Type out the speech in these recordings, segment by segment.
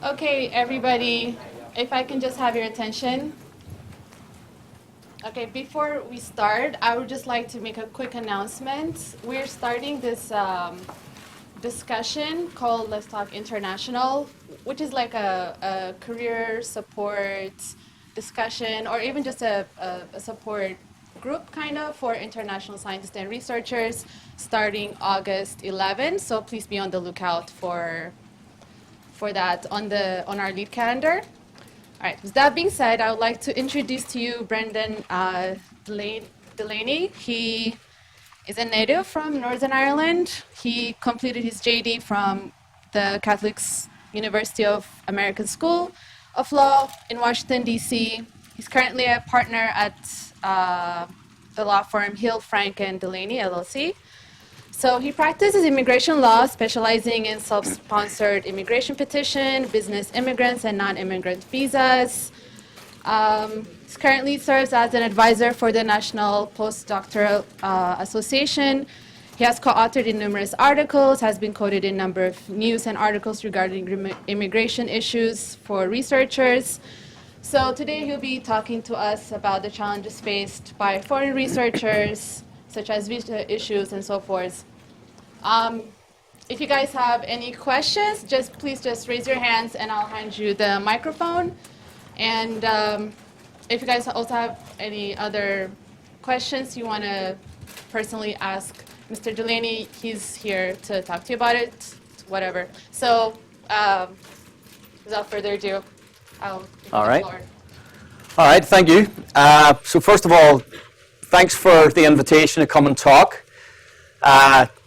Okay, everybody, if I can just have your attention. Okay, before we start, I would just like to make a quick announcement. We're starting this discussion called Let's Talk International, which is like a career support discussion, or even just a support group kind of for international scientists and researchers starting August 11. So please be on the lookout for that on our lead calendar. All right, with that being said, I would like to introduce to you Brendan Delaney. He is a native from Northern Ireland. He completed his JD from the Catholic University of American School of Law in Washington, D.C. He's currently a partner at the law firm Hill, Frank & Delaney, LLC. So he practices immigration law, specializing in self-sponsored immigration petition, business immigrants, and non-immigrant visas. He currently serves as an advisor for the National Postdoctoral Association. He has co-authored in numerous articles, has been quoted in a number of news and articles regarding immigration issues for researchers. So today he'll be talking to us about the challenges faced by foreign researchers, such as visa issues and so forth. If you guys have any questions, please raise your hands and I'll hand you the microphone. And if you guys also have any other questions you want to personally ask Mr. Delaney, he's here to talk to you about it, whatever. So without further ado, I'll give you the floor. All right, thank you. So first of all, thanks for the invitation to come and talk,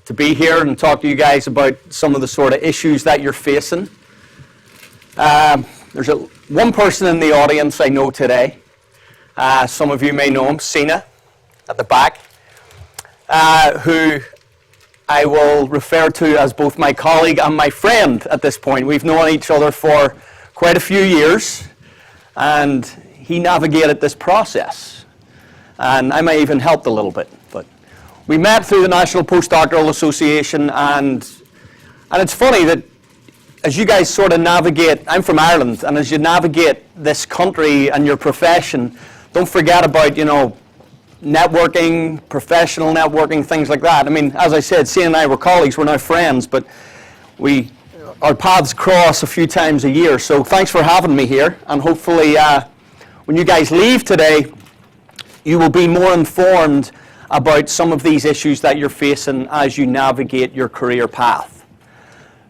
to be here and talk to you guys about some of the sort of issues that you're facing. There's one person in the audience I know today. Some of you may know him, Sina, at the back, who I will refer to as both my colleague and my friend at this point. We've known each other for quite a few years, and he navigated this process. And I may even helped a little bit. But we met through the National Postdoctoral Association, and it's funny that as you guys sort of navigate, I'm from Ireland, and as you navigate this country and your profession, don't forget about, networking, professional networking, things like that. I mean, as I said, Sian and I were colleagues, we're now friends, but our paths cross a few times a year. So thanks for having me here, and hopefully when you guys leave today, you will be more informed about some of these issues that you're facing as you navigate your career path.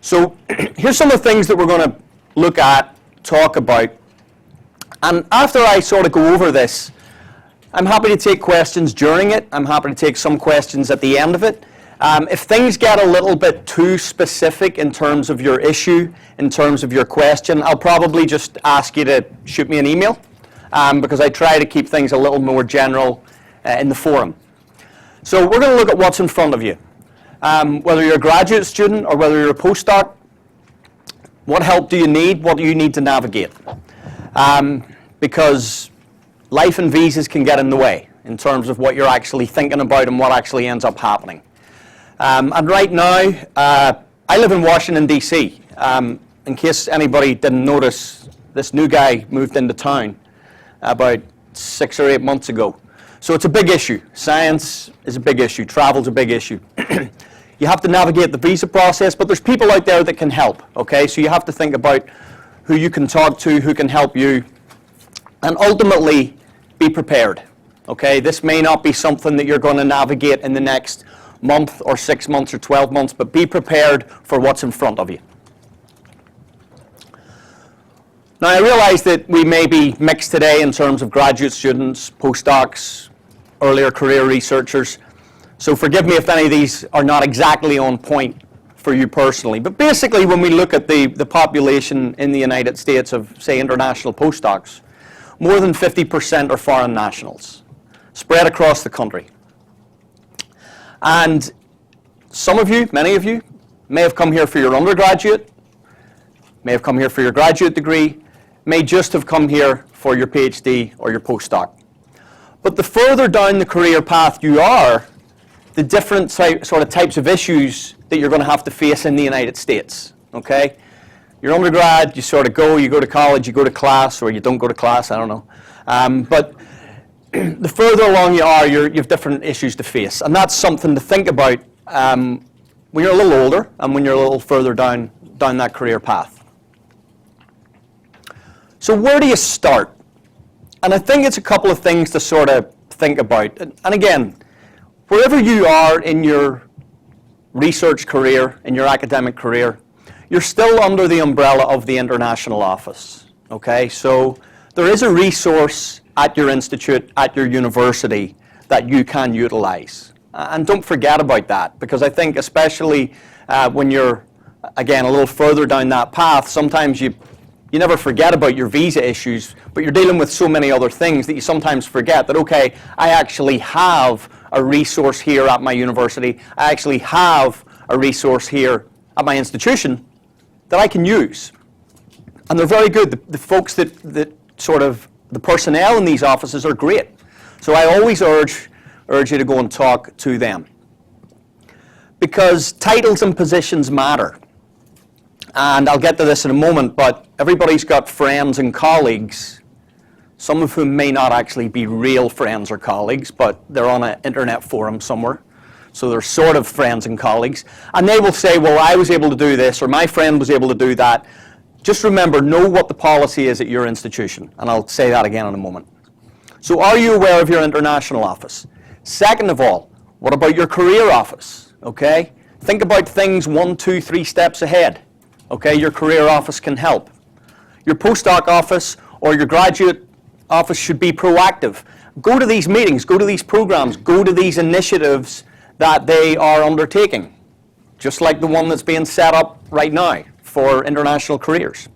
So here's some of the things that we're going to look at, talk about. And after I sort of go over this, I'm happy to take questions during it. I'm happy to take some questions at the end of it. If things get a little bit too specific in terms of your issue, in terms of your question, I'll probably just ask you to shoot me an email, because I try to keep things a little more general in the forum. So we're going to look at what's in front of you. Whether you're a graduate student or whether you're a postdoc, what help do you need? What do you need to navigate? Because life and visas can get in the way in terms of what you're actually thinking about and what actually ends up happening. And right now, I live in Washington, D.C. In case anybody didn't notice, this new guy moved into town about 6 or 8 months ago. So it's a big issue. Science is a big issue. Travel's a big issue. You have to navigate the visa process, but there's people out there that can help, okay? So you have to think about who you can talk to, who can help you, and ultimately be prepared, okay? This may not be something that you're going to navigate in the next month or 6 months or 12 months, but be prepared for what's in front of you. Now, I realize that we may be mixed today in terms of graduate students, postdocs, earlier career researchers. So forgive me if any of these are not exactly on point for you personally. But basically, when we look at the population in the United States of, say, international postdocs, more than 50% are foreign nationals, spread across the country. And some of you, many of you, may have come here for your undergraduate, may have come here for your graduate degree, may just have come here for your PhD or your postdoc. But the further down the career path you are, the different sort of types of issues that you're going to have to face in the United States, okay? Your undergrad, you sort of you go to college, you go to class, or you don't go to class, I don't know. But the further along you are, you have different issues to face. And that's something to think about when you're a little older and when you're a little further down that career path. So where do you start? And I think it's a couple of things to sort of think about. And again, wherever you are in your research career, in your academic career, you're still under the umbrella of the international office. Okay, so there is a resource at your institute, at your university, that you can utilize. And don't forget about that, because I think especially when you're, again, a little further down that path, sometimes you never forget about your visa issues, but you're dealing with so many other things that you sometimes forget that, okay, I actually have a resource here at my university, I actually have a resource here at my institution that I can use. And they're very good. The folks that sort of, the personnel in these offices are great. So I always urge you to go and talk to them. Because titles and positions matter. And I'll get to this in a moment, but everybody's got friends and colleagues, some of whom may not actually be real friends or colleagues, but they're on an internet forum somewhere. So they're sort of friends and colleagues. And they will say, well, I was able to do this, or my friend was able to do that. Just remember, know what the policy is at your institution. And I'll say that again in a moment. So are you aware of your international office? Second of all, what about your career office? Okay? Think about things 1, 2, 3 steps ahead. Okay, your career office can help. Your postdoc office or your graduate office should be proactive. Go to these meetings, go to these programs, go to these initiatives that they are undertaking, just like the one that's being set up right now for international careers.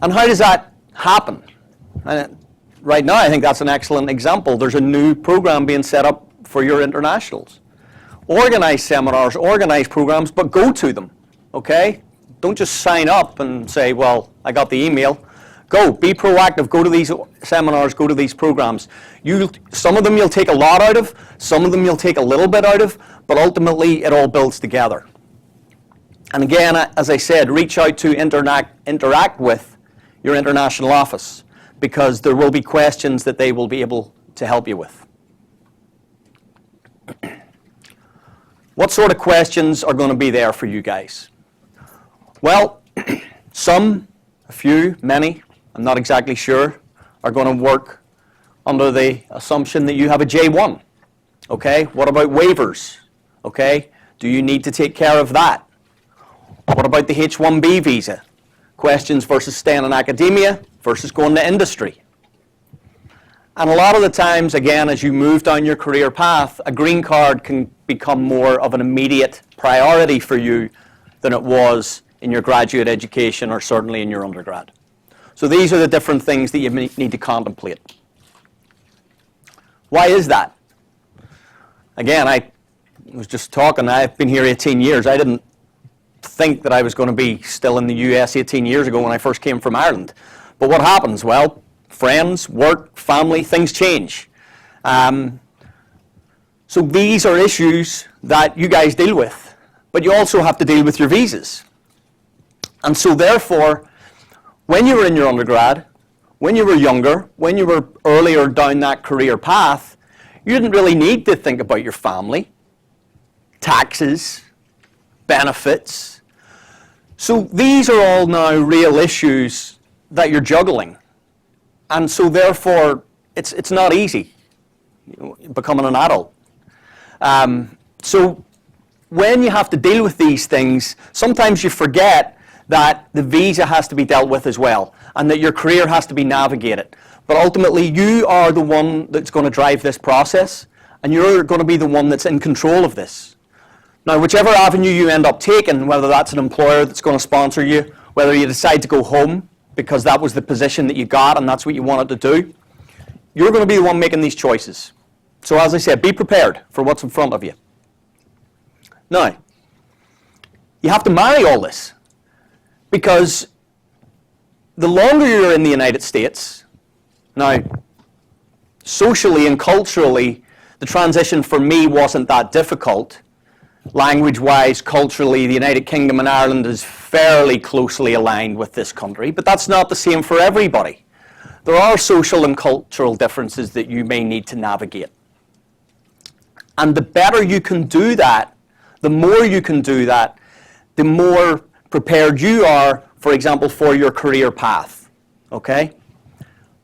And how does that happen? Right now, I think that's an excellent example. There's a new program being set up for your internationals. Organize seminars, organize programs, but go to them, okay? Don't just sign up and say, well, I got the email. Go, be proactive, go to these seminars, go to these programs. Some of them you'll take a lot out of, some of them you'll take a little bit out of, but ultimately it all builds together. And again, as I said, reach out to interact with your international office, because there will be questions that they will be able to help you with. What sort of questions are going to be there for you guys? Well, some, a few, many, I'm not exactly sure, are going to work under the assumption that you have a J1. Okay, what about waivers? Okay, do you need to take care of that? What about the H-1B visa? Questions versus staying in academia versus going to industry. And a lot of the times, again, as you move down your career path, a green card can become more of an immediate priority for you than it was in your graduate education or certainly in your undergrad. So these are the different things that you need to contemplate. Why is that? Again, I was just talking, I've been here 18 years. I didn't think that I was going to be still in the US 18 years ago when I first came from Ireland. But what happens? Well, friends, work, family, things change. So these are issues that you guys deal with, but you also have to deal with your visas. And so therefore, when you were in your undergrad, when you were younger, when you were earlier down that career path, you didn't really need to think about your family, taxes, benefits. So these are all now real issues that you're juggling. And so therefore, it's not easy, becoming an adult. So when you have to deal with these things, sometimes you forget that the visa has to be dealt with as well, and that your career has to be navigated. But ultimately, you are the one that's going to drive this process, and you're going to be the one that's in control of this. Now, whichever avenue you end up taking, whether that's an employer that's going to sponsor you, whether you decide to go home because that was the position that you got and that's what you wanted to do, you're going to be the one making these choices. So as I said, be prepared for what's in front of you. Now, you have to marry all this, because the longer you're in the United States, now, socially and culturally, the transition for me wasn't that difficult. Language-wise, culturally, the United Kingdom and Ireland is fairly closely aligned with this country, but that's not the same for everybody. There are social and cultural differences that you may need to navigate. And the better you can do that, the more you can do that, the more prepared you are, for example, for your career path. Okay?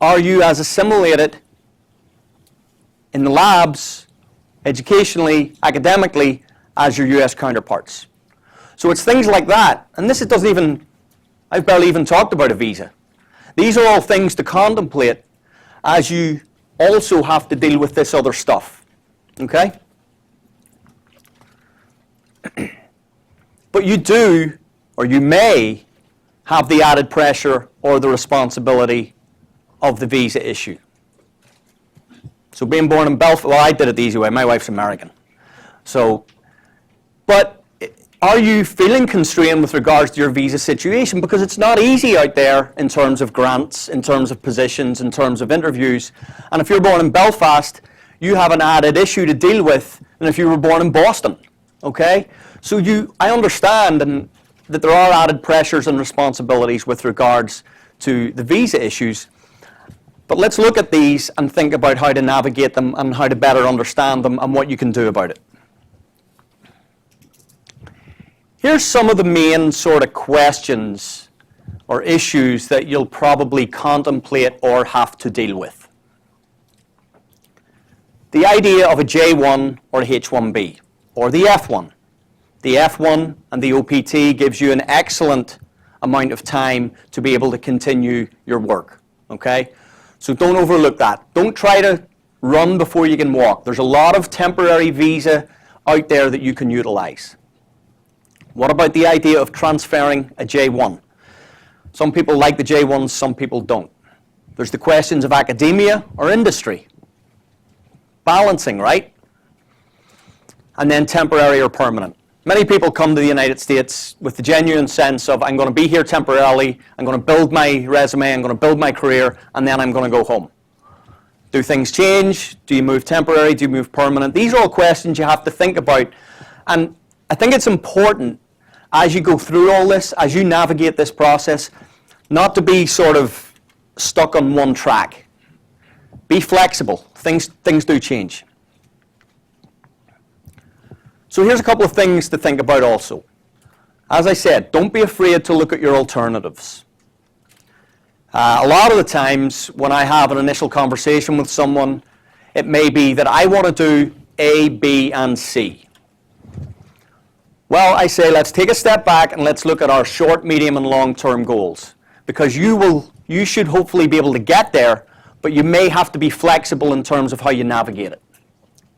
Are you as assimilated in the labs, educationally, academically, as your US counterparts? So it's things like that. And this doesn't even, I've barely even talked about a visa. These are all things to contemplate as you also have to deal with this other stuff. Okay? But you do, or you may, have the added pressure or the responsibility of the visa issue. So being born in Belfast, well, I did it the easy way. My wife's American. So, but are you feeling constrained with regards to your visa situation? Because it's not easy out there in terms of grants, in terms of positions, in terms of interviews. And if you're born in Belfast, you have an added issue to deal with than if you were born in Boston. Okay? So I understand that there are added pressures and responsibilities with regards to the visa issues. But let's look at these and think about how to navigate them and how to better understand them and what you can do about it. Here's some of the main sort of questions or issues that you'll probably contemplate or have to deal with. The idea of a J1 or H1B, or the F1. The F1 and the OPT gives you an excellent amount of time to be able to continue your work. Okay? So don't overlook that. Don't try to run before you can walk. There's a lot of temporary visa out there that you can utilize. What about the idea of transferring a J1? Some people like the J1s, some people don't. There's the questions of academia or industry. Balancing, right? And then temporary or permanent. Many people come to the United States with the genuine sense of, I'm going to be here temporarily, I'm going to build my resume, I'm going to build my career, and then I'm going to go home. Do things change? Do you move temporary? Do you move permanent? These are all questions you have to think about. And I think it's important, as you go through all this, as you navigate this process, not to be sort of stuck on one track. Be flexible. Things do change. So here's a couple of things to think about also. As I said, don't be afraid to look at your alternatives. A lot of the times when I have an initial conversation with someone, it may be that I want to do A, B, and C. Well, I say let's take a step back and let's look at our short, medium, and long-term goals. Because you should hopefully be able to get there, but you may have to be flexible in terms of how you navigate it.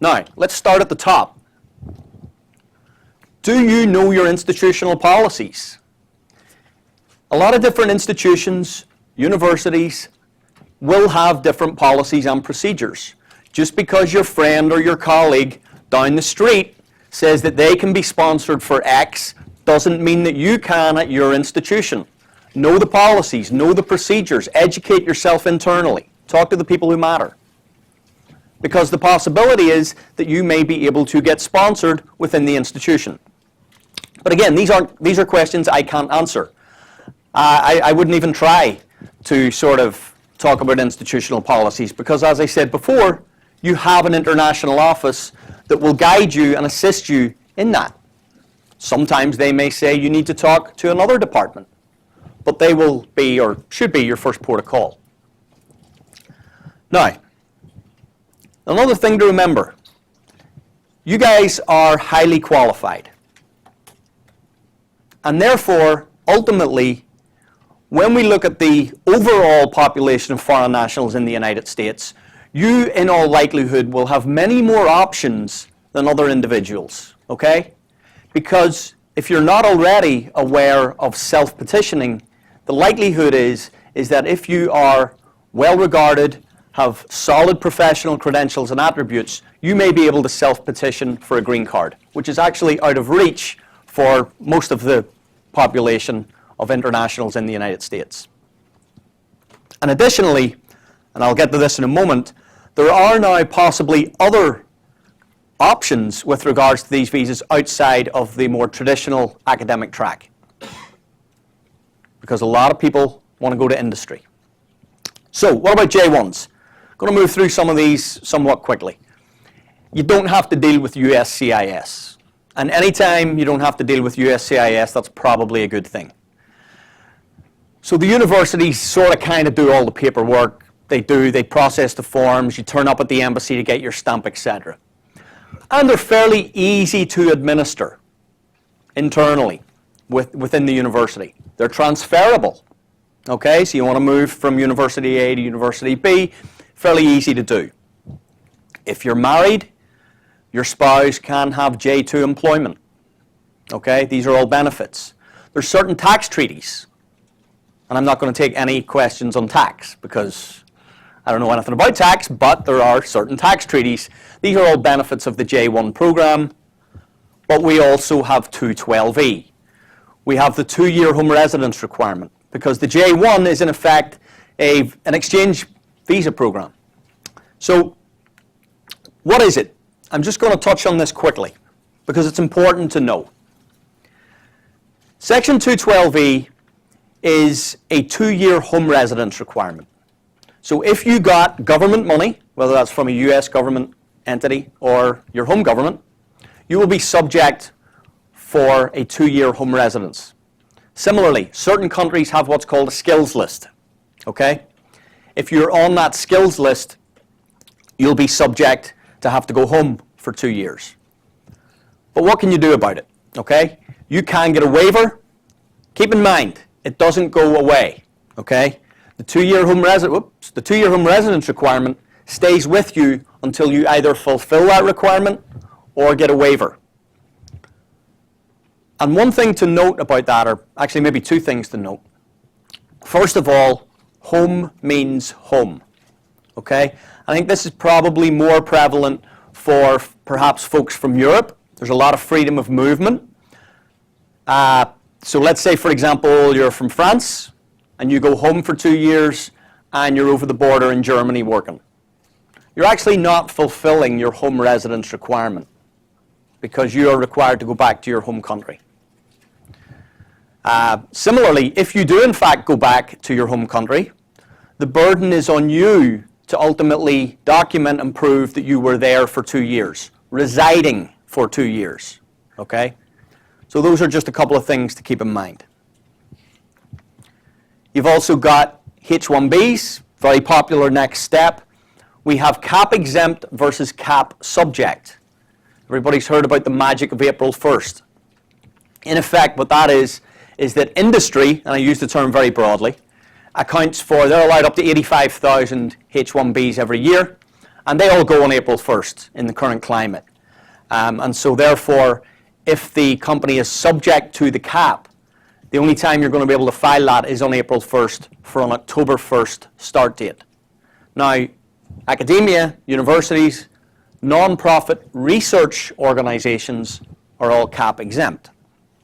Now, let's start at the top. Do you know your institutional policies? A lot of different institutions, universities, will have different policies and procedures. Just because your friend or your colleague down the street says that they can be sponsored for X doesn't mean that you can at your institution. Know the policies, know the procedures, educate yourself internally. Talk to the people who matter. Because the possibility is that you may be able to get sponsored within the institution. But again, these are questions I can't answer. I wouldn't even try to sort of talk about institutional policies because, as I said before, you have an international office that will guide you and assist you in that. Sometimes they may say you need to talk to another department, but they will be or should be your first port of call. Now, another thing to remember, you guys are highly qualified. And therefore, ultimately, when we look at the overall population of foreign nationals in the United States, you, in all likelihood, will have many more options than other individuals, okay? Because if you're not already aware of self-petitioning, the likelihood is that if you are well-regarded, have solid professional credentials and attributes, you may be able to self-petition for a green card, which is actually out of reach for most of the population of internationals in the United States. And additionally, and I'll get to this in a moment, there are now possibly other options with regards to these visas outside of the more traditional academic track. Because a lot of people want to go to industry. So, what about J1s? I'm going to move through some of these somewhat quickly. You don't have to deal with USCIS. And anytime you don't have to deal with USCIS, that's probably a good thing. So the universities sort of kind of do all the paperwork. They process the forms, you turn up at the embassy to get your stamp, etc. And they're fairly easy to administer internally within the university. They're transferable. Okay, so you want to move from University A to University B, fairly easy to do. If you're married, your spouse can have J2 employment. Okay, these are all benefits. There's certain tax treaties, and I'm not going to take any questions on tax because I don't know anything about tax, but there are certain tax treaties. These are all benefits of the J1 program, but we also have 212E. We have the 2-year home residence requirement because the J1 is in effect an exchange visa program. So what is it? I'm just going to touch on this quickly because it's important to know. Section 212E is a 2-year home residence requirement. So if you got government money, whether that's from a US government entity or your home government, you will be subject for a 2-year home residence. Similarly, certain countries have what's called a skills list. Okay? If you're on that skills list, you'll be subject to have to go home for 2 years. But what can you do about it? Okay? You can get a waiver. Keep in mind, it doesn't go away. Okay? The 2-year home residence requirement stays with you until you either fulfill that requirement or get a waiver. And one thing to note about that, or actually maybe two things to note. First of all, home means home. Okay? I think this is probably more prevalent for perhaps folks from Europe. There's a lot of freedom of movement. So let's say, for example, you're from France and you go home for 2 years and you're over the border in Germany working. You're actually not fulfilling your home residence requirement because you are required to go back to your home country. Similarly, if you do in fact go back to your home country, the burden is on you to ultimately document and prove that you were there for 2 years, residing for 2 years. Okay? So those are just a couple of things to keep in mind. You've also got H-1Bs, very popular next step. We have cap exempt versus cap subject. Everybody's heard about the magic of April 1st. In effect, what that is that industry, and I use the term very broadly, accounts for, they're allowed up to 85,000 H-1Bs every year, and they all go on April 1st in the current climate. And so therefore, if the company is subject to the cap, the only time you're going to be able to file that is on April 1st for an October 1st start date. Now, academia, universities, non-profit research organizations are all cap exempt.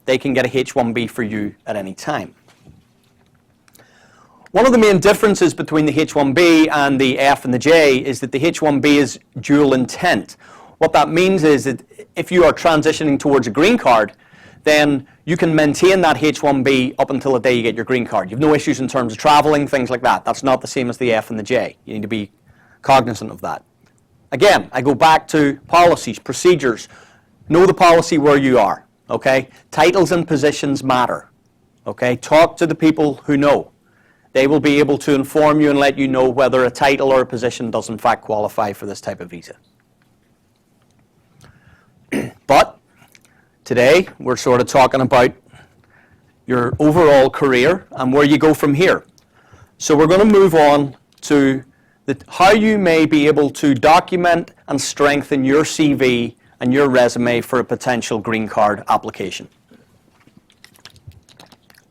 They can get a H-1B for you at any time. One of the main differences between the H-1B and the F and the J is that the H-1B is dual intent. What that means is that if you are transitioning towards a green card, then you can maintain that H-1B up until the day you get your green card. You have no issues in terms of traveling, things like that. That's not the same as the F and the J. You need to be cognizant of that. Again, I go back to policies, procedures. Know the policy where you are. Okay? Titles and positions matter. Okay? Talk to the people who know. They will be able to inform you and let you know whether a title or a position does in fact qualify for this type of visa. But today we're sort of talking about your overall career and where you go from here. So we're going to move on to how you may be able to document and strengthen your CV and your resume for a potential green card application.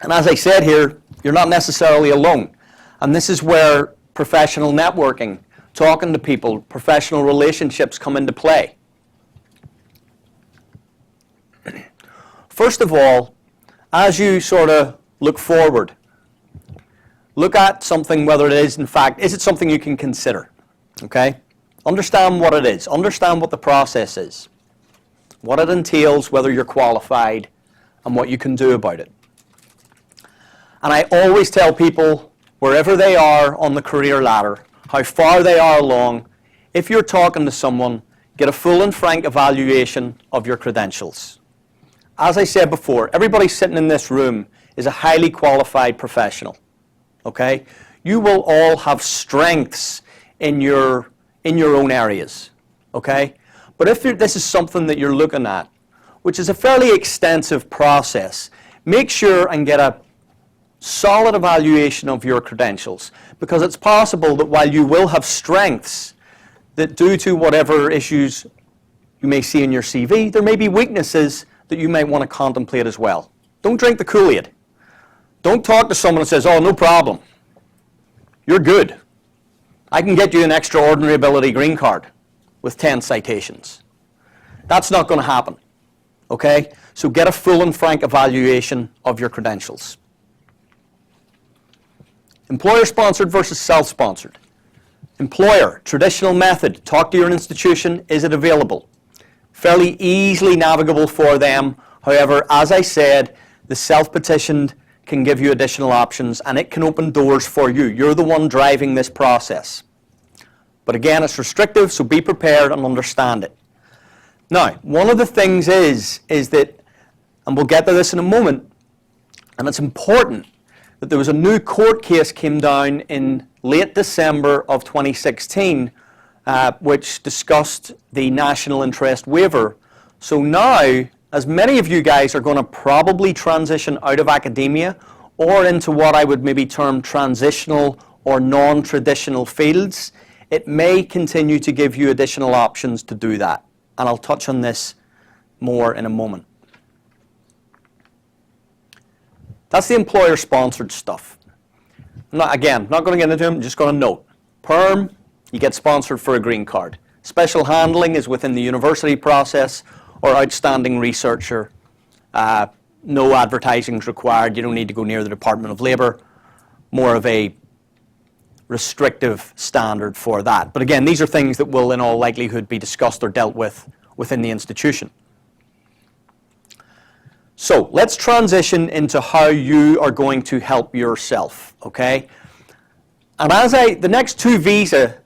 And as I said here, you're not necessarily alone. And this is where professional networking, talking to people, professional relationships come into play. First of all, as you sort of look forward, look at something, whether it is in fact, is it something you can consider? Okay? Understand what it is. Understand what the process is. what it entails, whether you're qualified, and what you can do about it. And I always tell people, wherever they are on the career ladder, how far they are along, if you're talking to someone, get a full and frank evaluation of your credentials. As I said before, everybody sitting in this room is a highly qualified professional. Okay? You will all have strengths in your own areas. Okay? But if this is something that you're looking at, which is a fairly extensive process, make sure and get a solid evaluation of your credentials, because it's possible that while you will have strengths, that due to whatever issues you may see in your CV, there may be weaknesses that you might want to contemplate as well. Don't drink the Kool-Aid. Don't talk to someone that says, oh, no problem. You're good. I can get you an extraordinary ability green card with 10 citations. That's not going to happen. Okay? So get a full and frank evaluation of your credentials. Employer-sponsored versus self-sponsored. Employer, traditional method. Talk to your institution. Is it available? Fairly easily navigable for them. However, as I said, the self-petitioned can give you additional options, and it can open doors for you. You're the one driving this process. But again, it's restrictive, so be prepared and understand it. Now, one of the things is that, and we'll get to this in a moment, and it's important, that there was a new court case came down in late December of 2016, which discussed the national interest waiver. So now, as many of you guys are going to probably transition out of academia or into what I would maybe term transitional or non-traditional fields, it may continue to give you additional options to do that. And I'll touch on this more in a moment. That's the employer-sponsored stuff. Not going to get into it, I'm just going to note. Perm, you get sponsored for a green card. Special handling is within the university process or outstanding researcher. No advertising is required. You don't need to go near the Department of Labour. More of a restrictive standard for that. But again, these are things that will in all likelihood be discussed or dealt with within the institution. So let's transition into how you are going to help yourself, okay? And the next two visa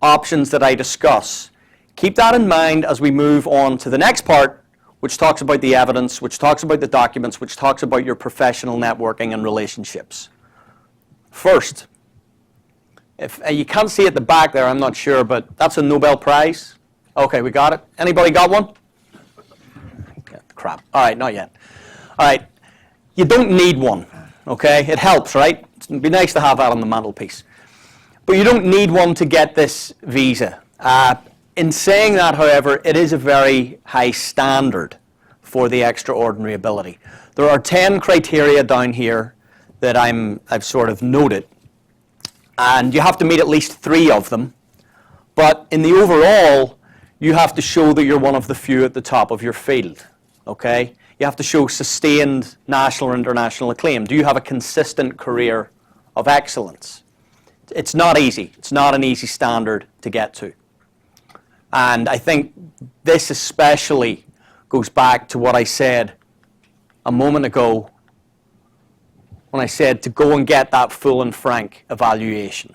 options that I discuss, keep that in mind as we move on to the next part, which talks about the evidence, which talks about the documents, which talks about your professional networking and relationships. First, if you can't see at the back there, I'm not sure, but that's a Nobel Prize. Okay, we got it. Anybody got one? Yeah, crap. All right, not yet. All right, you don't need one, okay? It helps, right? It'd be nice to have that on the mantelpiece. But you don't need one to get this visa. In saying that, however, it is a very high standard for the extraordinary ability. There are 10 criteria down here that I've sort of noted, and you have to meet at least 3 of them. But in the overall, you have to show that you're one of the few at the top of your field, okay? You have to show sustained national or international acclaim. Do you have a consistent career of excellence? It's not easy. It's not an easy standard to get to. And I think this especially goes back to what I said a moment ago when I said to go and get that full and frank evaluation.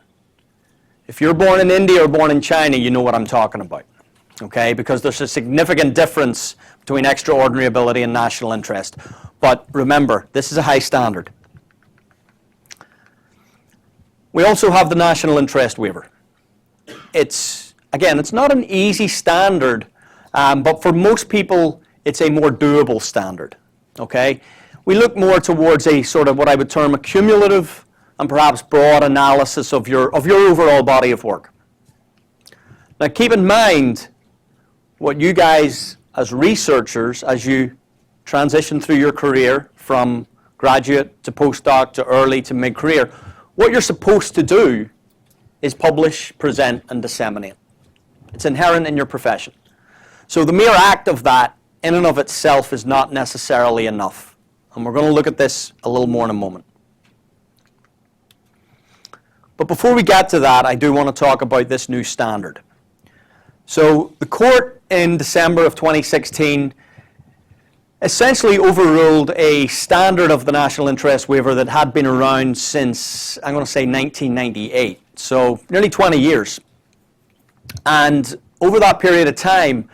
If you're born in India or born in China, you know what I'm talking about, okay? Because there's a significant difference between extraordinary ability and national interest. But remember, this is a high standard. We also have the national interest waiver. It's not an easy standard, but for most people, it's a more doable standard, okay? We look more towards a sort of what I would term a cumulative and perhaps broad analysis of your overall body of work. Now keep in mind what you guys as researchers, as you transition through your career from graduate to postdoc to early to mid-career, what you're supposed to do is publish, present, and disseminate. It's inherent in your profession. So the mere act of that in and of itself is not necessarily enough. And we're going to look at this a little more in a moment. But before we get to that, I do want to talk about this new standard. So the court in December of 2016 essentially overruled a standard of the national interest waiver that had been around since, I'm going to say, 1998. So nearly 20 years. And over that period of time,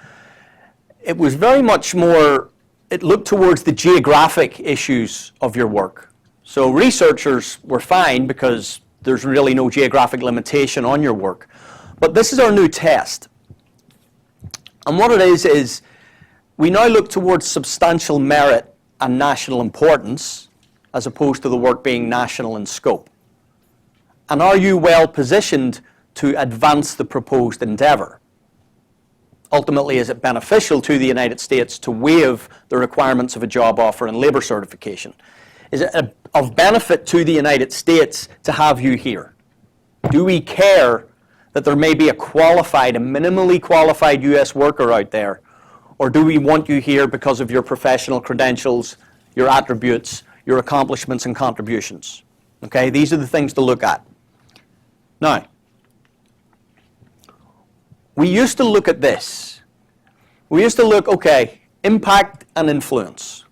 it was very much more, it looked towards the geographic issues of your work. So researchers were fine because there's really no geographic limitation on your work. But this is our new test. And what it is we now look towards substantial merit and national importance as opposed to the work being national in scope. And are you well positioned to advance the proposed endeavour? Ultimately, is it beneficial to the United States to waive the requirements of a job offer and labour certification? Is it of benefit to the United States to have you here? Do we care that there may be a qualified, a minimally qualified US worker out there? Or do we want you here because of your professional credentials, your attributes, your accomplishments and contributions? Okay, these are the things to look at. Now, we used to look at this. We used to look, okay, impact and influence.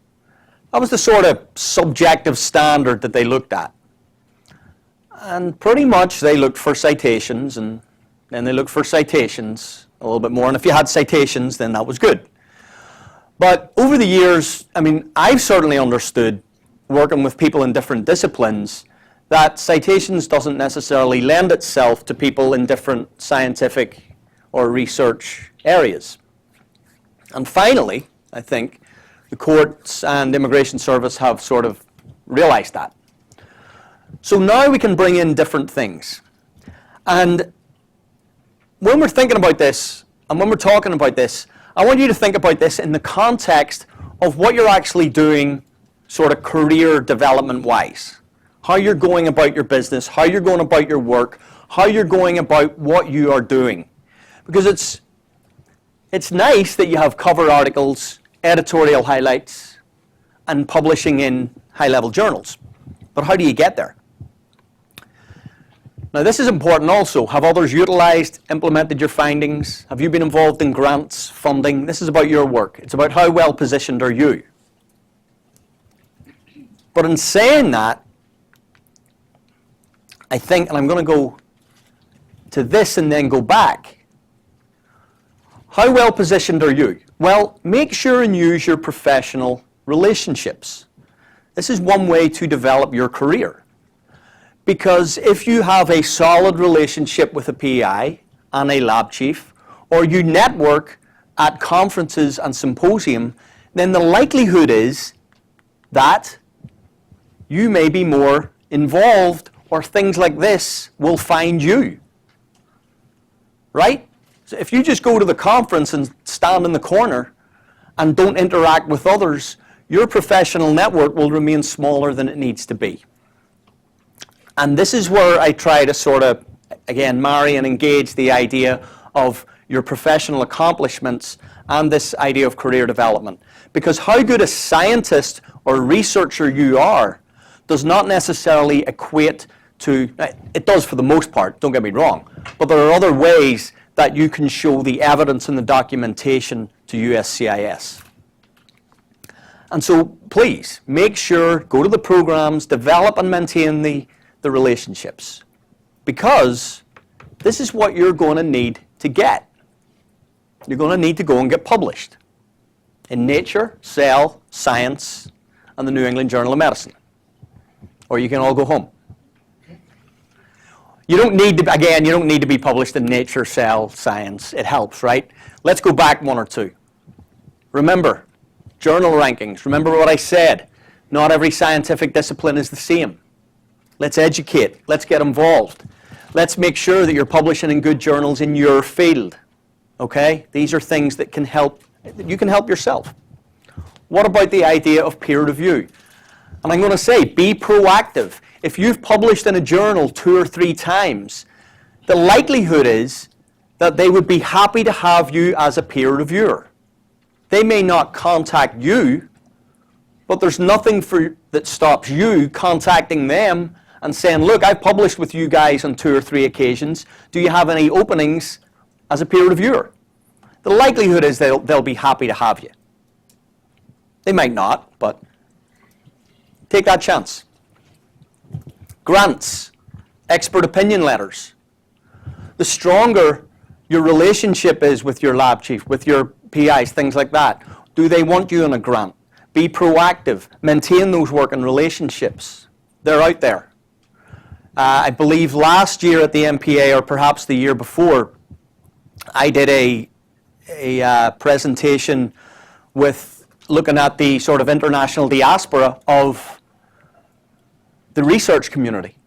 That was the sort of subjective standard that they looked at. And pretty much they looked for citations, and then they looked for citations a little bit more. And if you had citations, then that was good. But over the years, I mean, I've certainly understood, working with people in different disciplines, that citations doesn't necessarily lend itself to people in different scientific or research areas. And finally, I think, the courts and Immigration Service have sort of realized that. So now we can bring in different things. And when we're thinking about this, and when we're talking about this, I want you to think about this in the context of what you're actually doing sort of career development-wise. How you're going about your business, how you're going about your work, how you're going about what you are doing. Because it's nice that you have cover articles, editorial highlights, and publishing in high-level journals. But how do you get there? Now, this is important also. Have others utilized, implemented your findings? Have you been involved in grants, funding? This is about your work. It's about how well positioned are you. But in saying that, I think, and I'm going to go to this and then go back, how well positioned are you? Well, make sure and use your professional relationships. This is one way to develop your career. Because if you have a solid relationship with a PI and a lab chief, or you network at conferences and symposium, then the likelihood is that you may be more involved, or things like this will find you. Right? So if you just go to the conference and stand in the corner and don't interact with others, your professional network will remain smaller than it needs to be. And this is where I try to sort of, again, marry and engage the idea of your professional accomplishments and this idea of career development. Because how good a scientist or researcher you are does not necessarily equate to, it does for the most part, don't get me wrong, but there are other ways that you can show the evidence and the documentation to USCIS. And so please, make sure, go to the programs, develop and maintain the relationships. Because this is what you're going to need to get. You're going to need to go and get published in Nature, Cell, Science, and the New England Journal of Medicine. Or you can all go home. You don't need to, again, you don't need to be published in Nature, Cell, Science. It helps, right? Let's go back one or two. Remember, journal rankings. Remember what I said. Not every scientific discipline is the same. Let's educate. Let's get involved. Let's make sure that you're publishing in good journals in your field. Okay? These are things that can help, you can help yourself. What about the idea of peer review? And I'm going to say, be proactive. If you've published in a journal 2 or 3 times, the likelihood is that they would be happy to have you as a peer reviewer. They may not contact you, but there's nothing that stops you contacting them and saying, look, I've published with you guys on 2 or 3 occasions. Do you have any openings as a peer reviewer? the likelihood is they'll be happy to have you. They might not, but take that chance. Grants, expert opinion letters. The stronger your relationship is with your lab chief, with your PIs, things like that. Do they want you in a grant? Be proactive. Maintain those working relationships. They're out there. I believe last year at the MPA, or perhaps the year before, I did a presentation with looking at the sort of international diaspora of the research community.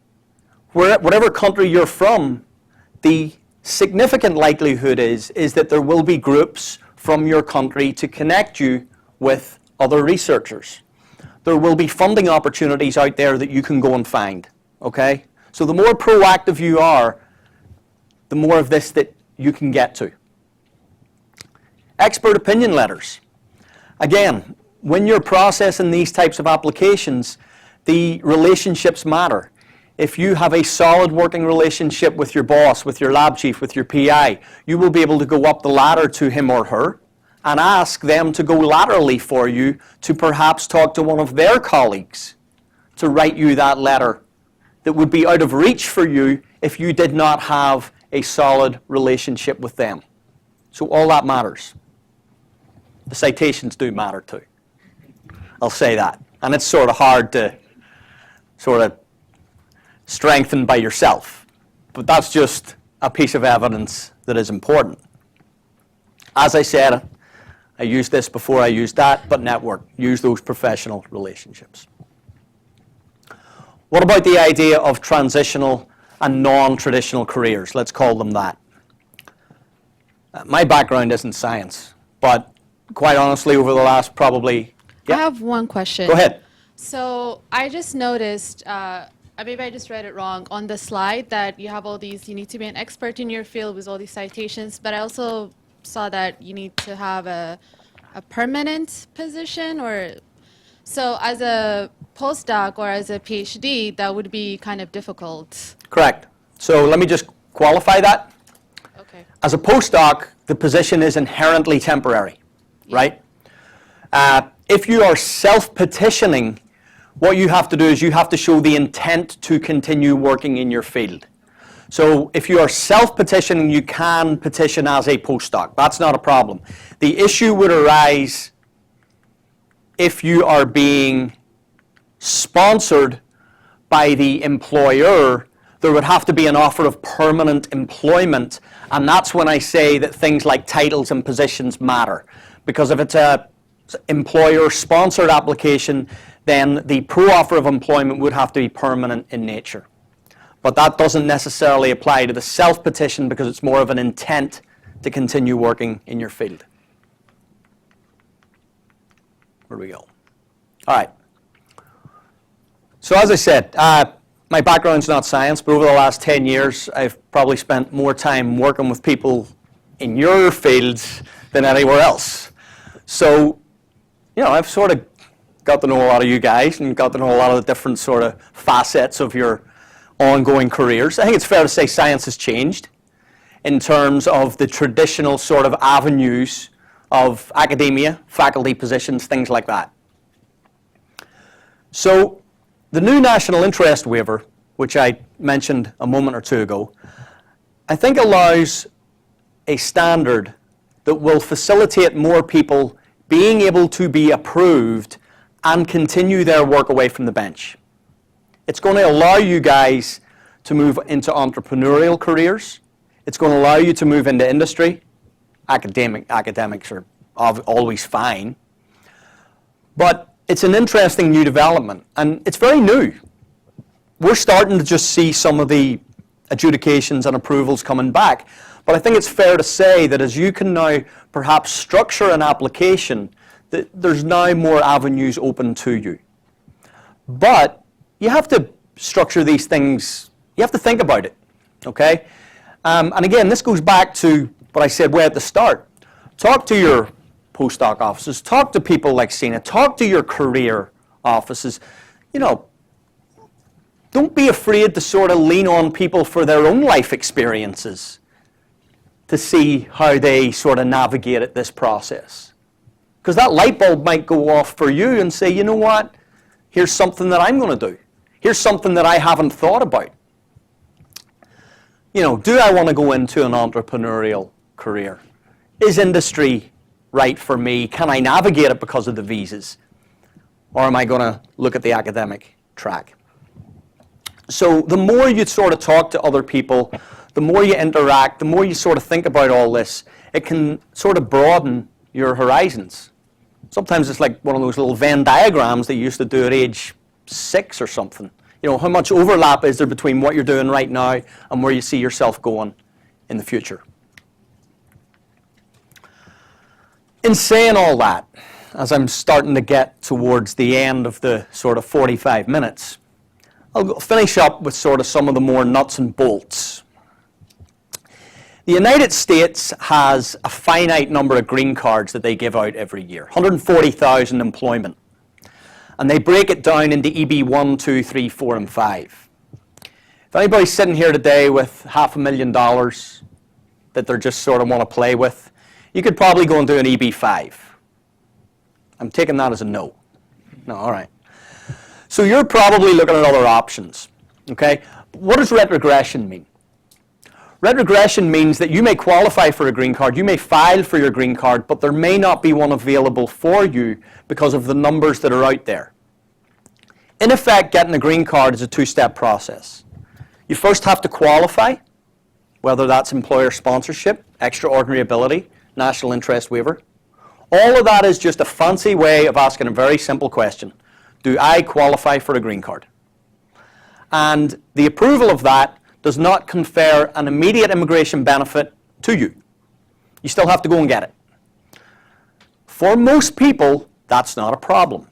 Whatever country you're from, the significant likelihood is that there will be groups from your country to connect you with other researchers. There will be funding opportunities out there that you can go and find, okay? So the more proactive you are, the more of this that you can get to. Expert opinion letters. Again, when you're processing these types of applications, the relationships matter. If you have a solid working relationship with your boss, with your lab chief, with your PI, you will be able to go up the ladder to him or her and ask them to go laterally for you to perhaps talk to one of their colleagues to write you that letter that would be out of reach for you if you did not have a solid relationship with them. So all that matters. The citations do matter too. I'll say that. And it's sort of hard to sort of strengthen by yourself. But that's just a piece of evidence that is important. As I said, I used this before I used that, but network. Use those professional relationships. What about the idea of transitional and non-traditional careers? Let's call them that. My background isn't science, but quite honestly, over the last probably... I have one question. Go ahead. So I just noticed, maybe I just read it wrong, on the slide that you have all these, you need to be an expert in your field with all these citations, but I also saw that you need to have a permanent position, or so as a postdoc or as a PhD, that would be kind of difficult. Correct. So let me just qualify that. Okay. As a postdoc, the position is inherently temporary, right? If you are self-petitioning, what you have to do is you have to show the intent to continue working in your field. So if you are self-petitioning, you can petition as a postdoc. That's not a problem. The issue would arise if you are being sponsored by the employer. There would have to be an offer of permanent employment, and that's when I say that things like titles and positions matter. Because if it's a employer-sponsored application, then the pro-offer of employment would have to be permanent in nature. But that doesn't necessarily apply to the self-petition because it's more of an intent to continue working in your field. Where do we go? All right. So as I said, my background's not science, but over the last 10 years, I've probably spent more time working with people in your fields than anywhere else. So, you know, I've sort of got to know a lot of you guys and got to know a lot of the different sort of facets of your ongoing careers. I think it's fair to say science has changed in terms of the traditional sort of avenues of academia, faculty positions, things like that. So the new National Interest Waiver, which I mentioned a moment or two ago, I think allows a standard that will facilitate more people being able to be approved and continue their work away from the bench. It's going to allow you guys to move into entrepreneurial careers. It's going to allow you to move into industry. Academics are always fine. But it's an interesting new development, and it's very new. We're starting to just see some of the adjudications and approvals coming back. But I think it's fair to say that as you can now perhaps structure an application, that there's now more avenues open to you. But you have to structure these things, you have to think about it, okay? And again, this goes back to what I said way at the start. Talk to your postdoc offices, talk to people like Sina, talk to your career offices. You know, don't be afraid to sort of lean on people for their own life experiences to see how they sort of navigate this process. Because that light bulb might go off for you and say, you know what, here's something that I'm going to do. Here's something that I haven't thought about. You know, do I want to go into an entrepreneurial career? Is industry right for me? Can I navigate it because of the visas? Or am I going to look at the academic track? So the more you sort of talk to other people, the more you interact, the more you sort of think about all this, it can sort of broaden your horizons. Sometimes it's like one of those little Venn diagrams that you used to do at age 6 or something. You know, how much overlap is there between what you're doing right now and where you see yourself going in the future? In saying all that, as I'm starting to get towards the end of the sort of 45 minutes, I'll finish up with sort of some of the more nuts and bolts. The United States has a finite number of green cards that they give out every year, 140,000 employment. And they break it down into EB 1, 2, 3, 4, and 5. If anybody's sitting here today with $500,000 that they're just sort of want to play with, you could probably go and do an EB 5. I'm taking that as a no. No, all right. So you're probably looking at other options, okay? What does retrogression mean? Retrogression means that you may qualify for a green card, you may file for your green card, but there may not be one available for you because of the numbers that are out there. In effect, getting a green card is a two-step process. You first have to qualify, whether that's employer sponsorship, extraordinary ability, national interest waiver. All of that is just a fancy way of asking a very simple question. Do I qualify for a green card? And the approval of that does not confer an immediate immigration benefit to you. You still have to go and get it. For most people, that's not a problem.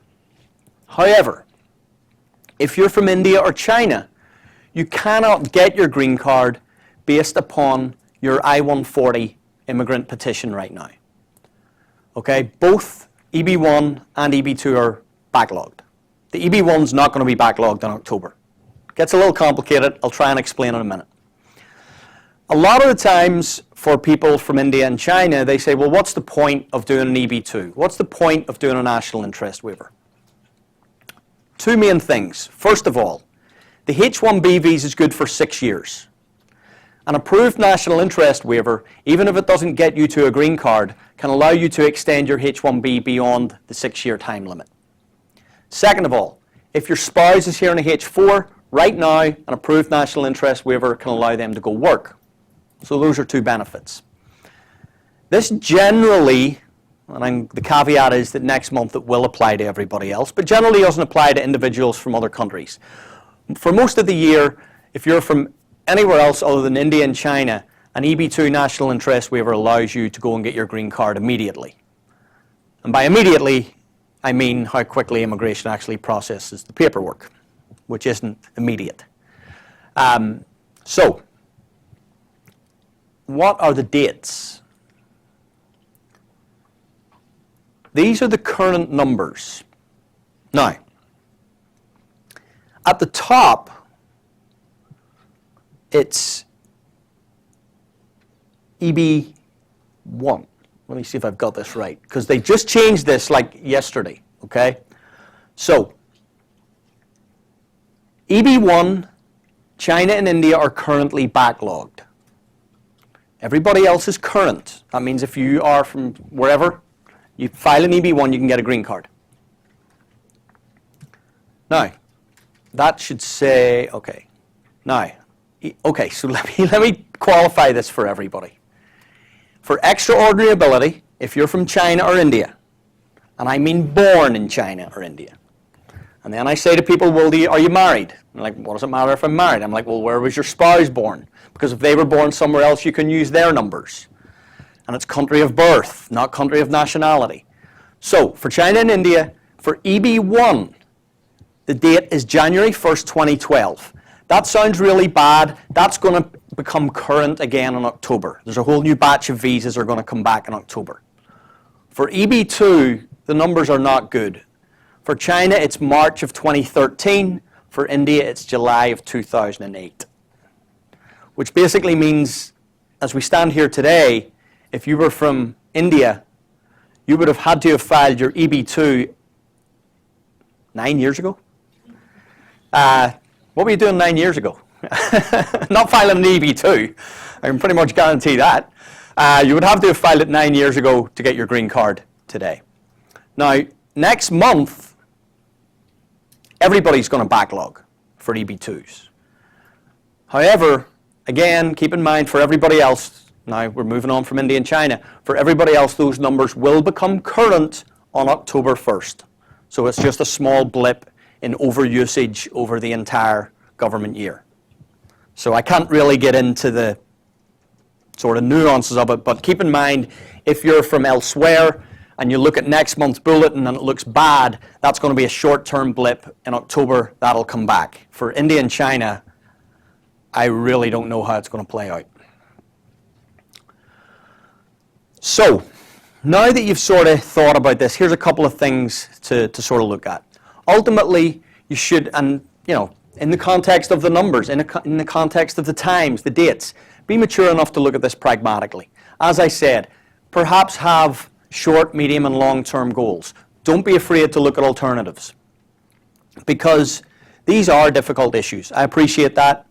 However, if you're from India or China, you cannot get your green card based upon your I-140 immigrant petition right now. Okay, both EB1 and EB2 are backlogged. The EB1's not going to be backlogged in October. Gets a little complicated. I'll try and explain in a minute. A lot of the times for people from India and China, they say, well, what's the point of doing an EB2? What's the point of doing a national interest waiver? Two main things. First of all, the H-1B visa is good for 6 years. An approved national interest waiver, even if it doesn't get you to a green card, can allow you to extend your H-1B beyond the 6-year time limit. Second of all, if your spouse is here on a H-4, right now, an approved national interest waiver can allow them to go work. So those are two benefits. This generally, and the caveat is that next month it will apply to everybody else, but generally doesn't apply to individuals from other countries. For most of the year, if you're from anywhere else other than India and China, an EB2 national interest waiver allows you to go and get your green card immediately. And by immediately, I mean how quickly immigration actually processes the paperwork, which isn't immediate. So, what are the dates? These are the current numbers. Now, at the top, it's EB1. Let me see if I've got this right, because they just changed this like yesterday, okay? So, EB1, China and India are currently backlogged. Everybody else is current. That means if you are from wherever, you file an EB1, you can get a green card. Now, that should say, okay. Now, okay, so let me qualify this for everybody. For extraordinary ability, if you're from China or India, and I mean born in China or India, and then I say to people, well, are you married? And like, what does it matter if I'm married? I'm like, well, where was your spouse born? Because if they were born somewhere else, you can use their numbers. And it's country of birth, not country of nationality. So, for China and India, for EB1, the date is January 1st, 2012. That sounds really bad. That's going to become current again in October. There's a whole new batch of visas that are going to come back in October. For EB2, the numbers are not good. For China, it's March of 2013. For India, it's July of 2008. Which basically means as we stand here today, if you were from India, you would have had to have filed your EB2 9 years ago. What were you doing 9 years ago? Not filing an EB2. I can pretty much guarantee that. You would have to have filed it 9 years ago to get your green card today. Now, next month, everybody's going to backlog for EB2s. However, again, keep in mind for everybody else, now we're moving on from India and China, for everybody else those numbers will become current on October 1st. So it's just a small blip in overusage over the entire government year. So I can't really get into the sort of nuances of it, but keep in mind, if you're from elsewhere and you look at next month's bulletin and it looks bad, that's going to be a short-term blip. In October, that'll come back. For India and China, I really don't know how it's going to play out. So, now that you've sort of thought about this, here's a couple of things to sort of look at. Ultimately, you should, and you know, in the context of the numbers, in the context of the times, the dates, be mature enough to look at this pragmatically. As I said, perhaps have short, medium, and long-term goals. Don't be afraid to look at alternatives, because these are difficult issues. I appreciate that,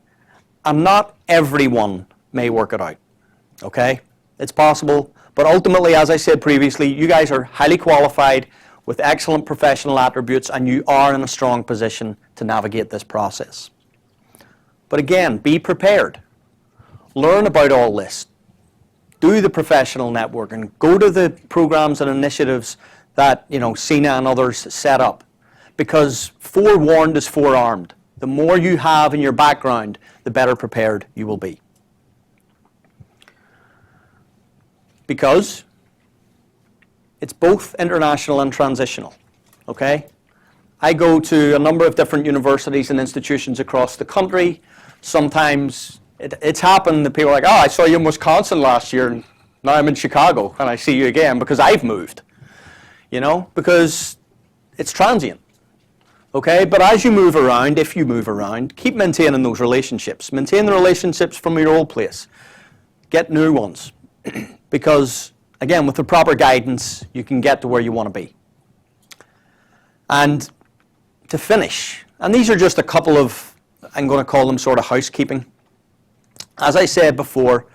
and not everyone may work it out, okay? It's possible, but ultimately, as I said previously, you guys are highly qualified with excellent professional attributes, and you are in a strong position to navigate this process. But again, be prepared. Learn about all this. Do the professional networking. Go to the programs and initiatives that, you know, Sina and others set up. Because forewarned is forearmed. The more you have in your background, the better prepared you will be. Because it's both international and transitional, okay? I go to a number of different universities and institutions across the country. Sometimes it's happened that people are like, oh, I saw you in Wisconsin last year, and now I'm in Chicago, and I see you again because I've moved. You know, because it's transient, okay? But as you move around, if you move around, keep maintaining those relationships. Maintain the relationships from your old place. Get new ones. Because, again, with the proper guidance, you can get to where you want to be. And to finish, and these are just a couple of, I'm going to call them sort of housekeeping. As I said before,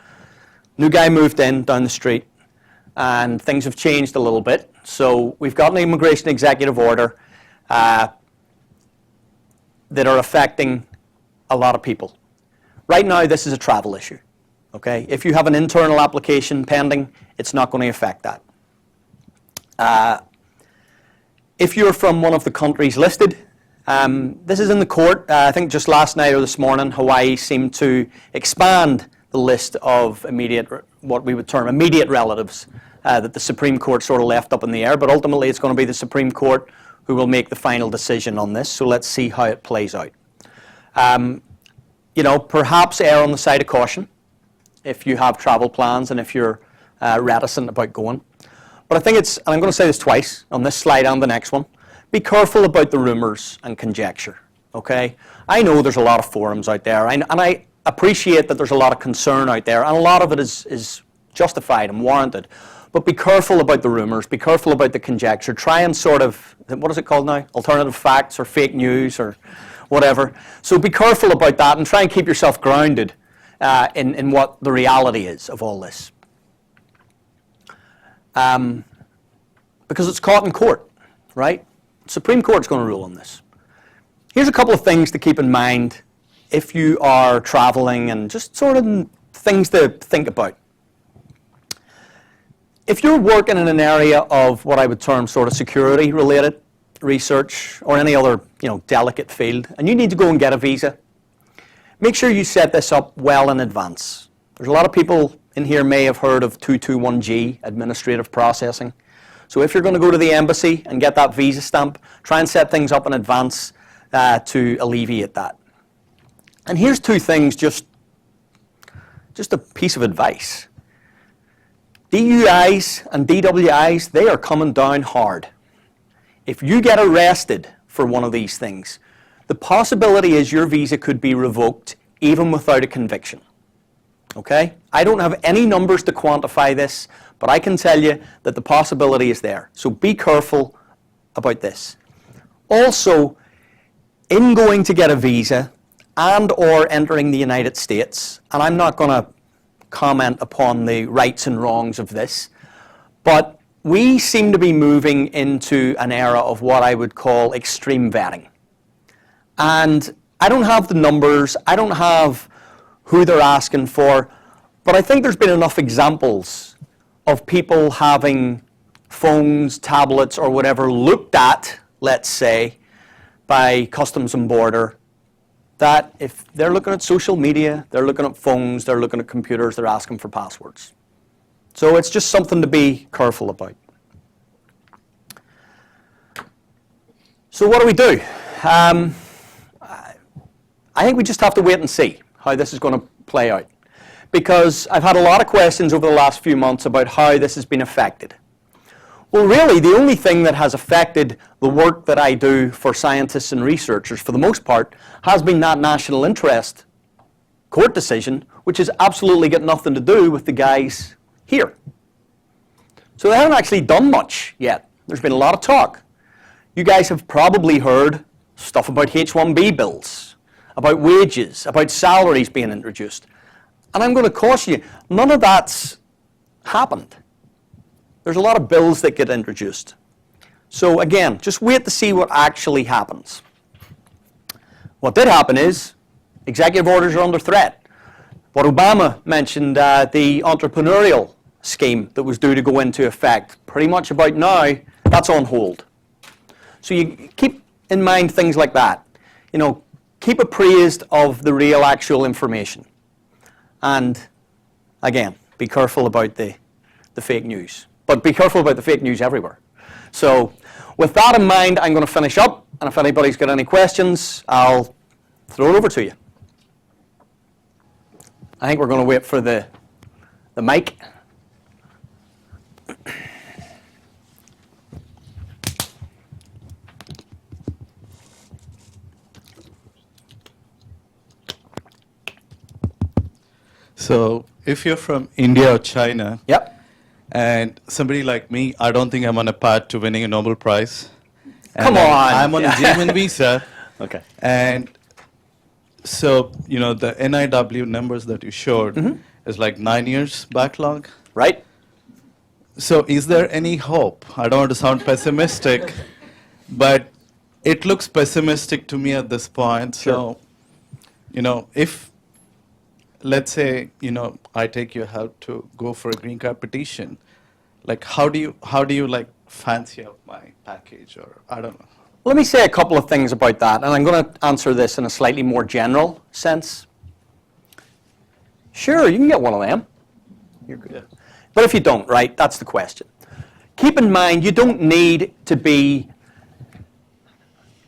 new guy moved in down the street, and things have changed a little bit. So we've got an immigration executive order that are affecting a lot of people. Right now, this is a travel issue. Okay? If you have an internal application pending, it's not going to affect that. If you're from one of the countries listed, this is in the court. I think just last night or this morning, Hawaii seemed to expand the list of what we would term immediate relatives that the Supreme Court sort of left up in the air. But ultimately, it's going to be the Supreme Court who will make the final decision on this. So let's see how it plays out. You know, perhaps err on the side of caution if you have travel plans and if you're reticent about going. But I think it's, and I'm going to say this twice on this slide and the next one, be careful about the rumors and conjecture, okay? I know there's a lot of forums out there, and I appreciate that there's a lot of concern out there, and a lot of it is justified and warranted. But be careful about the rumors, be careful about the conjecture. Try and sort of, what is it called now? Alternative facts or fake news or whatever. So be careful about that and try and keep yourself grounded in what the reality is of all this. Because it's caught in court, right? Supreme Court's going to rule on this. Here's a couple of things to keep in mind if you are traveling and just sort of things to think about. If you're working in an area of what I would term sort of security-related research or any other, you know, delicate field, and you need to go and get a visa, make sure you set this up well in advance. There's a lot of people in here may have heard of 221G, administrative processing. So if you're going to go to the embassy and get that visa stamp, try and set things up in advance to alleviate that. And here's two things, just a piece of advice. DUIs and DWIs, they are coming down hard. If you get arrested for one of these things, the possibility is your visa could be revoked even without a conviction. Okay? I don't have any numbers to quantify this, but I can tell you that the possibility is there. So be careful about this. Also, in going to get a visa and or entering the United States, and I'm not going to comment upon the rights and wrongs of this, but we seem to be moving into an era of what I would call extreme vetting. And I don't have the numbers, I don't have who they're asking for, but I think there's been enough examples of people having phones, tablets, or whatever looked at, let's say, by Customs and Border, that if they're looking at social media, they're looking at phones, they're looking at computers, they're asking for passwords. So it's just something to be careful about. So what do we do? I think we just have to wait and see how this is going to play out. Because I've had a lot of questions over the last few months about how this has been affected. Well, really, the only thing that has affected the work that I do for scientists and researchers, for the most part, has been that national interest court decision, which has absolutely got nothing to do with the guys here. So they haven't actually done much yet. There's been a lot of talk. You guys have probably heard stuff about H-1B bills, about wages, about salaries being introduced. And I'm going to caution you, none of that's happened. There's a lot of bills that get introduced. So again, just wait to see what actually happens. What did happen is, executive orders are under threat. What Obama mentioned, the entrepreneurial scheme that was due to go into effect, pretty much about now, that's on hold. So you keep in mind things like that. You know, keep appraised of the real actual information. And again, be careful about the fake news. But be careful about the fake news everywhere. So with that in mind, I'm going to finish up. And if anybody's got any questions, I'll throw it over to you. I think we're going to wait for the mic. So if you're from India or China, Yep. and somebody like me, I don't think I'm on a path to winning a Nobel Prize. Come And on. I'm on a German visa. Okay. And so, you know, the NIW numbers that you showed is like 9 years backlog. Right? So is there any hope? I don't want to sound pessimistic, but it looks pessimistic to me at this point. Sure. So, you know, if, let's say, you know, I take your help to go for a green card petition, like how do you like fancy up my package, or I don't know. Let me say a couple of things about that, and I'm going to answer this in a slightly more general sense. Sure, you can get one of them. You're good. Yeah. But if you don't, right, that's the question. Keep in mind, you don't need to be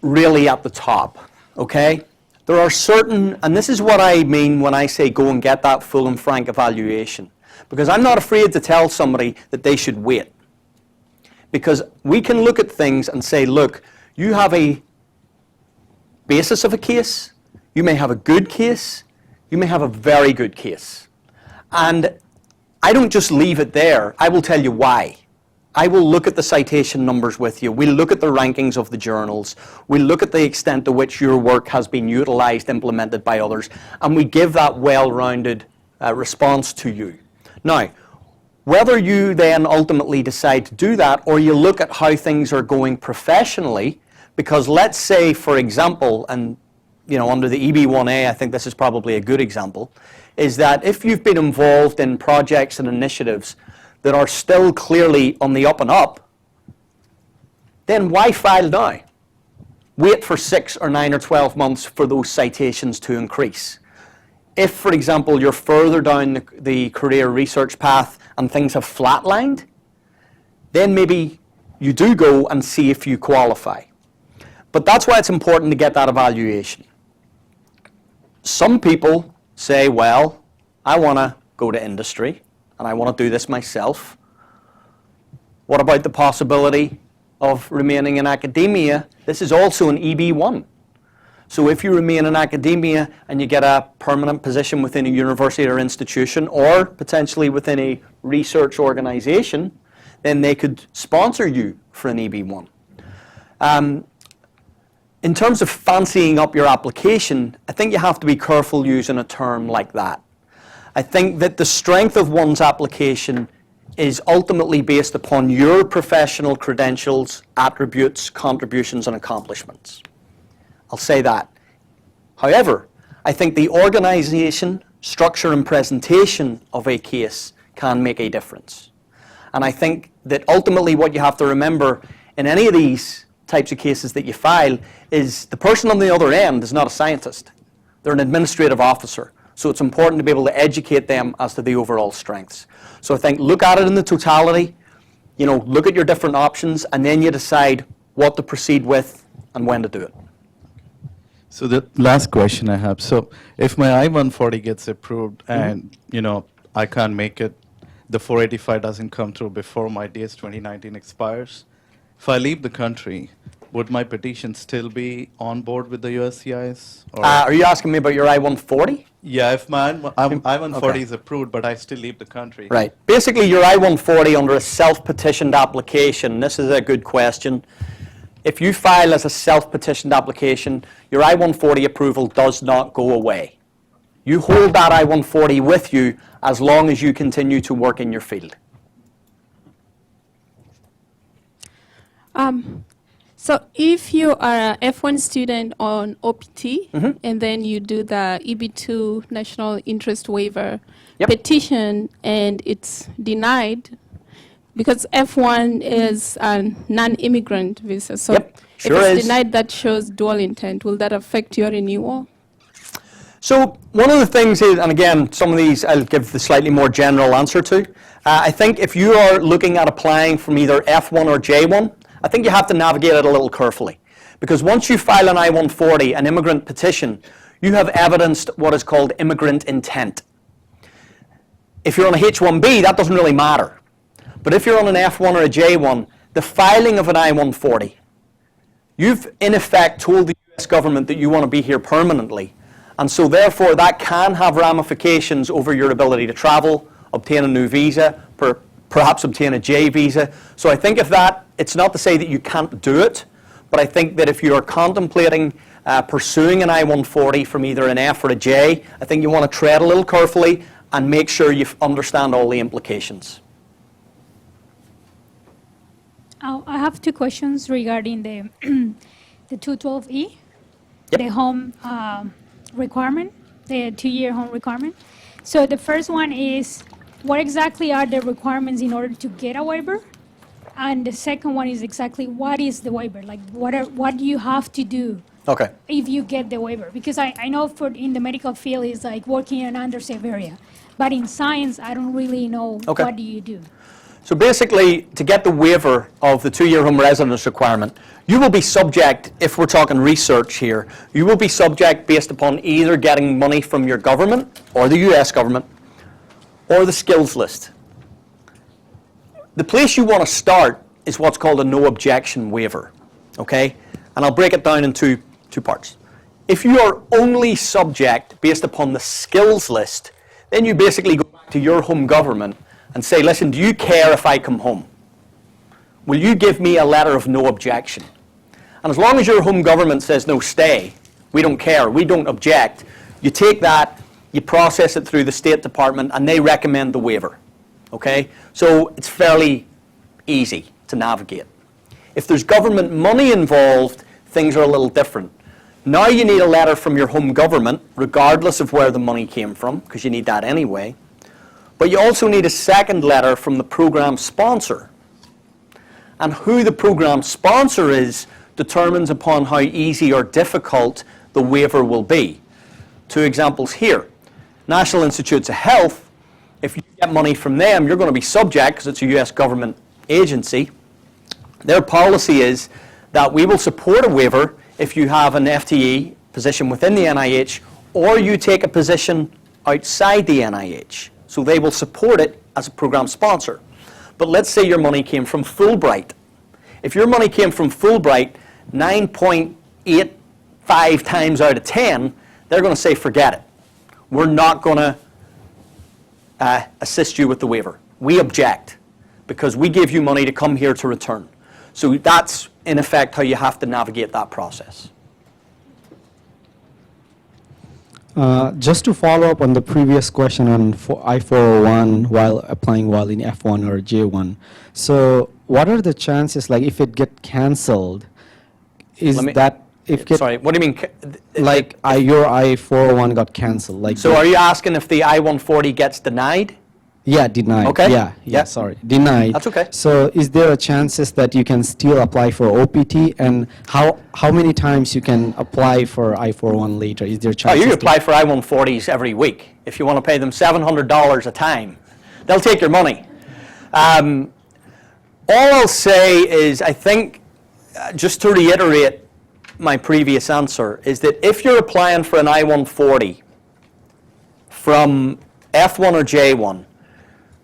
really at the top, okay? There are certain, and this is what I mean when I say go and get that full and frank evaluation. Because I'm not afraid to tell somebody that they should wait. Because we can look at things and say, look, you have a basis of a case, you may have a good case, you may have a very good case. And I don't just leave it there, I will tell you why. I will look at the citation numbers with you. We'll look at the rankings of the journals. We'll look at the extent to which your work has been utilized, implemented by others, and we give that well-rounded response to you. Now, whether you then ultimately decide to do that, or you look at how things are going professionally, because let's say, for example, and you know, under the EB1A, I think this is probably a good example, is that if you've been involved in projects and initiatives that are still clearly on the up and up, then why file now? Wait for 6 or 9 or 12 months for those citations to increase. If, for example, you're further down the career research path and things have flatlined, then maybe you do go and see if you qualify. But that's why it's important to get that evaluation. Some people say, well, I want to go to industry and I want to do this myself. What about the possibility of remaining in academia? This is also an EB1. So if you remain in academia and you get a permanent position within a university or institution, or potentially within a research organization, then they could sponsor you for an EB1. In terms of fancying up your application, I think you have to be careful using a term like that. I think that the strength of one's application is ultimately based upon your professional credentials, attributes, contributions, and accomplishments. I'll say that. However, I think the organization, structure, and presentation of a case can make a difference. And I think that ultimately what you have to remember in any of these types of cases that you file is the person on the other end is not a scientist. They're an administrative officer. So it's important to be able to educate them as to the overall strengths. So I think look at it in the totality, look at your different options, and then you decide what to proceed with and when to do it. So the last question I have, so if my I-140 gets approved and, I can't make it, the 485 doesn't come through before my DS 2019 expires, if I leave the country, would my petition still be on board with the USCIS? Are you asking me about your I-140? Yeah, if my I-140 Okay. is approved, but I still leave the country. Right. Basically, your I-140 under a self-petitioned application, this is a good question. If you file as a self-petitioned application, your I-140 approval does not go away. You hold that I-140 with you as long as you continue to work in your field. So if you are a F1 student on OPT, and then you do the EB2 National Interest Waiver petition, and it's denied, because F1 is a non-immigrant visa, so Sure if it's is. denied, that shows dual intent. Will that affect your renewal? So one of the things is, and again, some of these I'll give the slightly more general answer to. I think if you are looking at applying from either F1 or J1, I think you have to navigate it a little carefully. Because once you file an I-140, an immigrant petition, you have evidenced what is called immigrant intent. If you're on a H-1B, that doesn't really matter. But if you're on an F1 or a J1, the filing of an I-140, you've in effect told the US government that you want to be here permanently. And so therefore that can have ramifications over your ability to travel, obtain a new visa, perhaps obtain a J visa. So I think it's not to say that you can't do it, but I think that if you are contemplating pursuing an I-140 from either an F or a J, I think you want to tread a little carefully and make sure you understand all the implications. I have two questions regarding the 212E, the home requirement, the 2-year home requirement. So the first one is, what exactly are the requirements in order to get a waiver? And the second one is exactly what is the waiver? Like what do you have to do if you get the waiver? Because I know in the medical field it's like working in an underserved area. But in science, I don't really know what do you do. So basically, to get the waiver of the 2-year home residence requirement, you will be subject, if we're talking research here, you will be subject based upon either getting money from your government or the US government or the skills list. The place you want to start is what's called a no objection waiver, okay? And I'll break it down into two parts. If you are only subject based upon the skills list, then you basically go back to your home government and say, listen, do you care if I come home? Will you give me a letter of no objection? And as long as your home government says, no, stay, we don't care, we don't object, you take that, you process it through the State Department, and they recommend the waiver. Okay? So it's fairly easy to navigate. If there's government money involved, things are a little different. Now you need a letter from your home government, regardless of where the money came from, because you need that anyway. But you also need a second letter from the program sponsor. And who the program sponsor is determines upon how easy or difficult the waiver will be. Two examples here. National Institutes of Health, if you get money from them, you're going to be subject, because it's a US government agency. Their policy is that we will support a waiver if you have an FTE position within the NIH or you take a position outside the NIH. So they will support it as a program sponsor. But let's say your money came from Fulbright. If your money came from Fulbright, 9.85 5 times out of 10, they're going to say, forget it. We're not going to assist you with the waiver. We object because we give you money to come here to return. So that's, in effect, how you have to navigate that process. Just to follow up on the previous question on I-401 while applying while in F1 or J1. So what are the chances, like if it get cancelled, Sorry, what do you mean? Like your I-401 got cancelled? Like So are you asking if the I-140 gets denied? Yeah, denied. Okay. Yeah, sorry. Denied. That's okay. So is there a chances that you can still apply for OPT, and how many times you can apply for I-401 later? Is there chances? Oh, you can apply for I-140s every week. If you want to pay them $700 a time, they'll take your money. All I'll say is, I think, just to reiterate my previous answer, is that if you're applying for an I-140 from F1 or J1,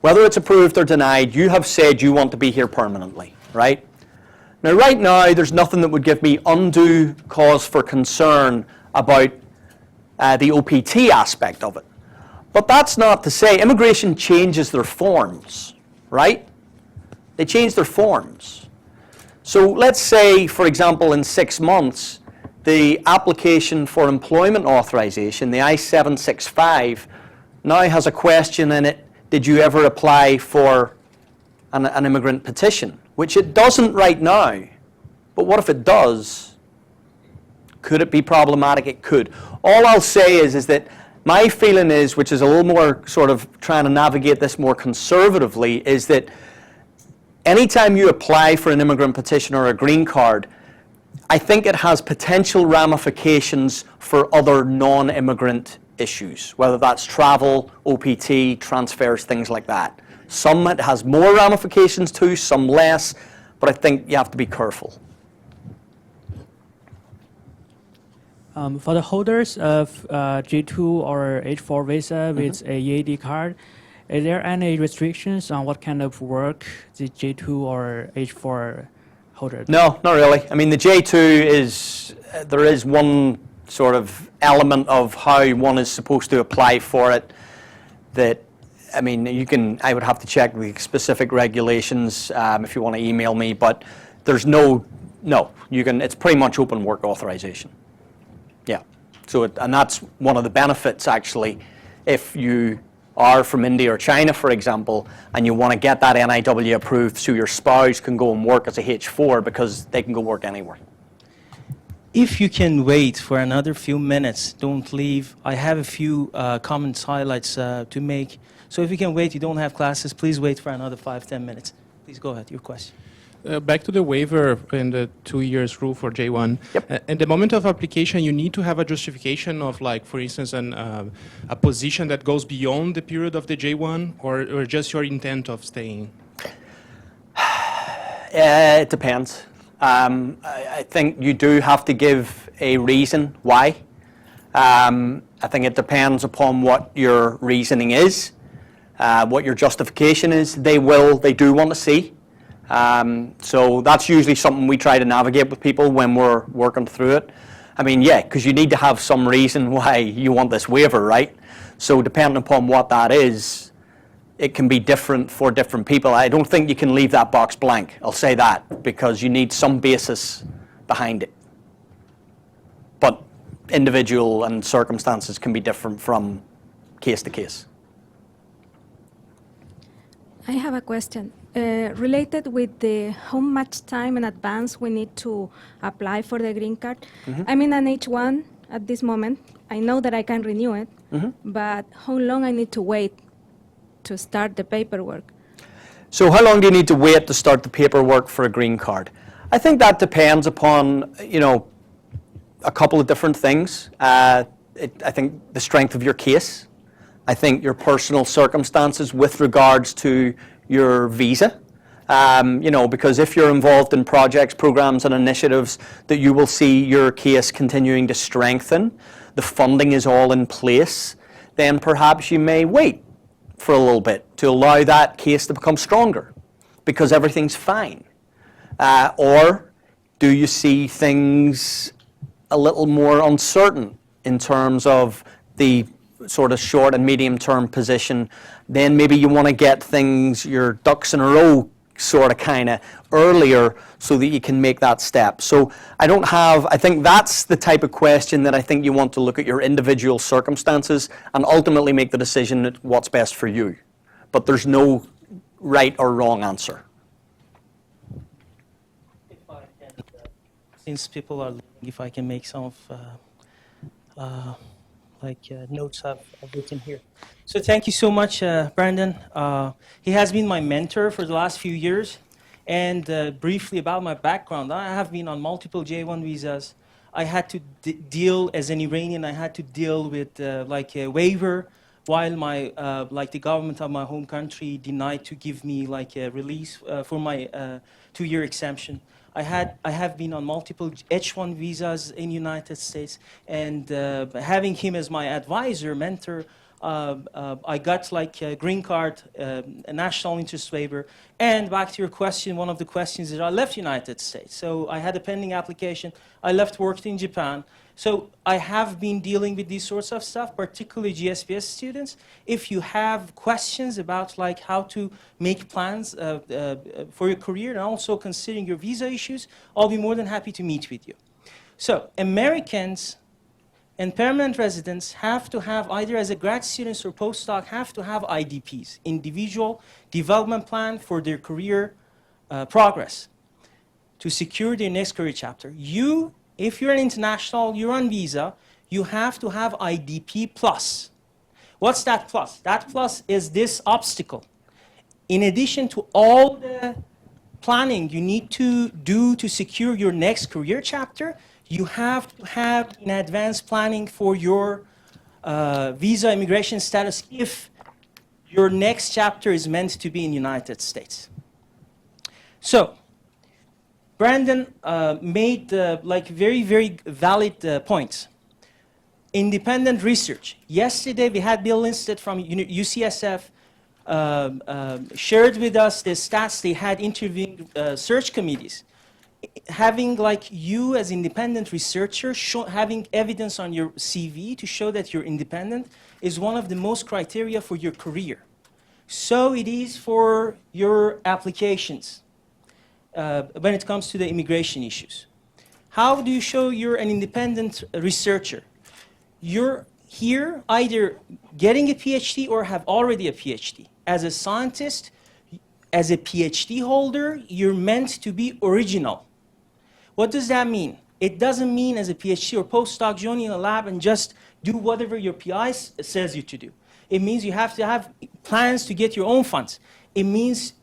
whether it's approved or denied, you have said you want to be here permanently, right? Now, right now, there's nothing that would give me undue cause for concern about the OPT aspect of it. But that's not to say immigration changes their forms, right? They change their forms. So let's say, for example, in 6 months, the application for employment authorization, the I-765, now has a question in it: did you ever apply for an immigrant petition? Which it doesn't right now. But what if it does? Could it be problematic? It could. All I'll say is that my feeling is, which is a little more sort of trying to navigate this more conservatively, is that anytime you apply for an immigrant petition or a green card, I think it has potential ramifications for other non-immigrant issues, whether that's travel, OPT, transfers, things like that. Some it has more ramifications to, some less, but I think you have to be careful. For the holders of J2 or H4 visa with a EAD card, is there any restrictions on what kind of work the J2 or H4 holder? No, not really. I mean, the J2 is, there is one sort of element of how one is supposed to apply for it that, I mean, I would have to check the specific regulations if you want to email me, but there's it's pretty much open work authorization. Yeah. So, and that's one of the benefits, actually, if you are from India or China, for example, and you want to get that NIW approved so your spouse can go and work as a H4 because they can go work anywhere. If you can wait for another few minutes, don't leave. I have a few comments, highlights to make. So if you can wait, you don't have classes, please wait for another 5-10 minutes. Please go ahead, your question. Back to the waiver in the 2 years rule for J1. Yep. At the moment of application, you need to have a justification of, like, for instance, a position that goes beyond the period of the J1, or just your intent of staying? It depends. I think you do have to give a reason why. I think it depends upon what your reasoning is, what your justification is. They do want to see. So that's usually something we try to navigate with people when we're working through it. I mean, yeah, because you need to have some reason why you want this waiver, right? So depending upon what that is, it can be different for different people. I don't think you can leave that box blank, I'll say that, because you need some basis behind it. But individual and circumstances can be different from case to case. I have a question related with how much time in advance we need to apply for the green card. I'm in an H1 at this moment. I know that I can renew it, but how long I need to wait to start the paperwork? So how long do you need to wait to start the paperwork for a green card? I think that depends upon, a couple of different things. I think the strength of your case. I think your personal circumstances with regards to your visa. Because if you're involved in projects, programs, and initiatives that you will see your case continuing to strengthen, the funding is all in place, then perhaps you may wait for a little bit to allow that case to become stronger because everything's fine. Or do you see things a little more uncertain in terms of the sort of short and medium term position, then maybe you want to get things, your ducks in a row sort of kind of earlier so that you can make that step. So I think that's the type of question that I think you want to look at your individual circumstances and ultimately make the decision at what's best for you. But there's no right or wrong answer. If I can, since people are leaving, if I can make some of notes I've written here. So thank you so much, Brandon. He has been my mentor for the last few years. And briefly about my background, I have been on multiple J1 visas. I had to deal, as an Iranian, I had to deal with a waiver while my the government of my home country denied to give me a release for my 2-year exemption. I have been on multiple H1 visas in United States, and having him as my advisor, mentor, I got a green card, a national interest waiver. And back to your question, one of the questions is I left United States. So I had a pending application. I left, worked in Japan. So I have been dealing with these sorts of stuff, particularly GSPS students. If you have questions about how to make plans for your career and also considering your visa issues, I'll be more than happy to meet with you. So Americans and permanent residents have to have, either as a grad students or postdoc, have to have IDPs, individual development plan for their career progress, to secure their next career chapter. If you're an international, you're on visa, you have to have IDP plus. What's that plus? That plus is this obstacle. In addition to all the planning you need to do to secure your next career chapter, you have to have in advance planning for your visa immigration status if your next chapter is meant to be in the United States. So, Brandon made very, very valid points. Independent research. Yesterday we had Bill Linstead from UCSF shared with us the stats they had interviewing search committees. Having you as independent researcher, having evidence on your CV to show that you're independent is one of the most criteria for your career. So it is for your applications when it comes to the immigration issues. How do you show you're an independent researcher? You're here either getting a PhD or have already a PhD. As a scientist, as a PhD holder, you're meant to be original. What does that mean? It doesn't mean as a PhD or postdoc joining a lab and just do whatever your PI says you to do. It means you have to have plans to get your own funds. It means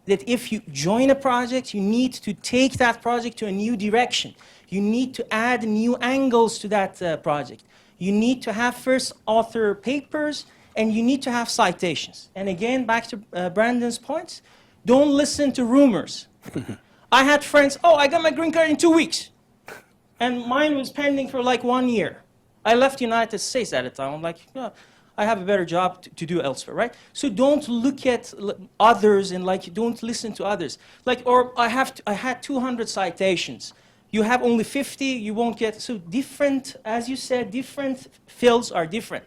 that if you join a project, you need to take that project to a new direction. You need to add new angles to that project. You need to have first author papers, and you need to have citations. And again, back to Brandon's points, don't listen to rumors. I had friends, I got my green card in 2 weeks. And mine was pending for 1 year. I left the United States at the time. I'm like, I have a better job to do elsewhere, right? So don't look at others and don't listen to others. I had 200 citations. You have only 50, you won't get, so different, as you said, different fields are different.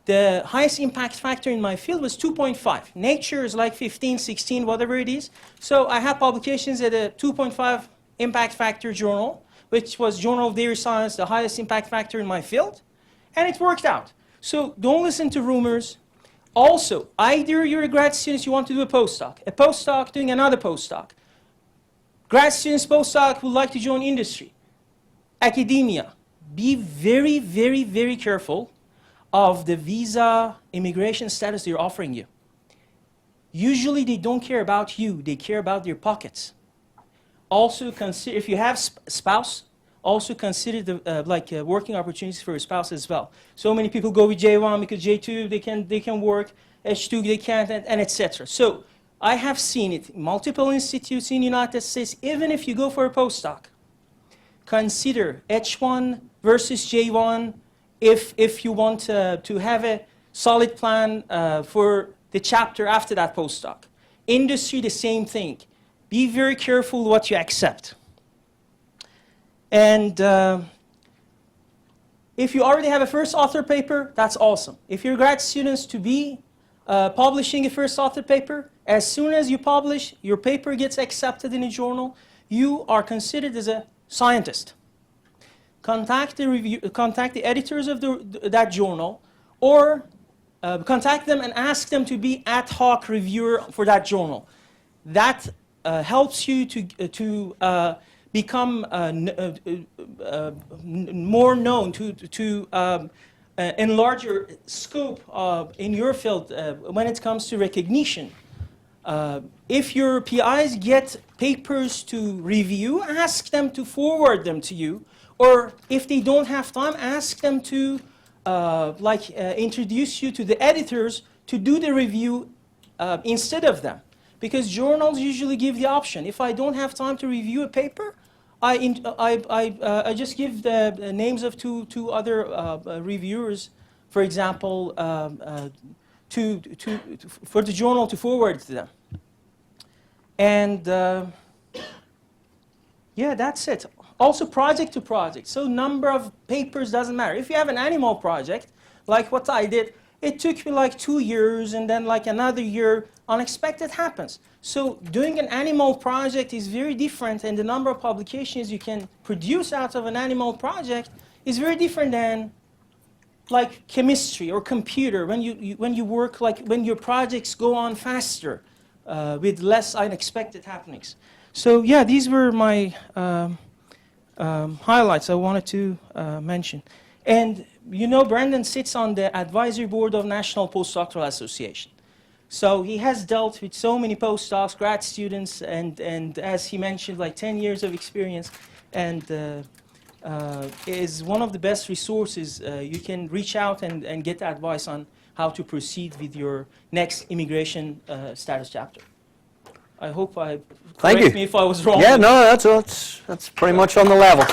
The highest impact factor in my field was 2.5. Nature is 15, 16, whatever it is. So I had publications at a 2.5 impact factor journal, which was Journal of Dairy Science, the highest impact factor in my field. And it worked out. So don't listen to rumors. Also, either you're a grad student, you want to do a postdoc doing another postdoc. Grad students, postdoc would like to join industry, academia. Be very, very, very careful of the visa immigration status they're offering you. Usually they don't care about you, they care about their pockets. Also consider, if you have spouse, also consider the working opportunities for your spouse as well. So many people go with J1 because J2 they can work, H2 they can't, and etc. So I have seen it in multiple institutes in the United States. Even if you go for a postdoc, consider H1 versus J1 if you want to have a solid plan for the chapter after that postdoc. Industry, the same thing. Be very careful what you accept. And If you already have a first author paper, that's awesome. If you're grad students to be publishing a first author paper, as soon as you publish, your paper gets accepted in a journal, you are considered as a scientist. Contact the editors of that journal, or contact them and ask them to be ad hoc reviewer for that journal. That helps you to become more known, to enlarge your scope in your field when it comes to recognition. If your PIs get papers to review, ask them to forward them to you. Or if they don't have time, ask them to introduce you to the editors to do the review instead of them. Because journals usually give the option. If I don't have time to review a paper, I just give the names of two other reviewers, for example, for the journal to forward to them. And yeah, that's it. Also project to project. So number of papers doesn't matter. If you have an animal project, like what I did, it took me like 2 years and then like another year, unexpected happens. So doing an animal project is very different, and the number of publications you can produce out of an animal project is very different than like chemistry or computer, when you work, like when your projects go on faster with less unexpected happenings. So yeah, these were my highlights I wanted to mention. And you know, Brandon sits on the advisory board of National Postdoctoral Association. So he has dealt with so many postdocs, grad students, and as he mentioned, like 10 years of experience, and is one of the best resources. You can reach out and get advice on how to proceed with your next immigration status chapter. I hope Thank you. correct me if I was wrong. Yeah, no, that's pretty much on the level.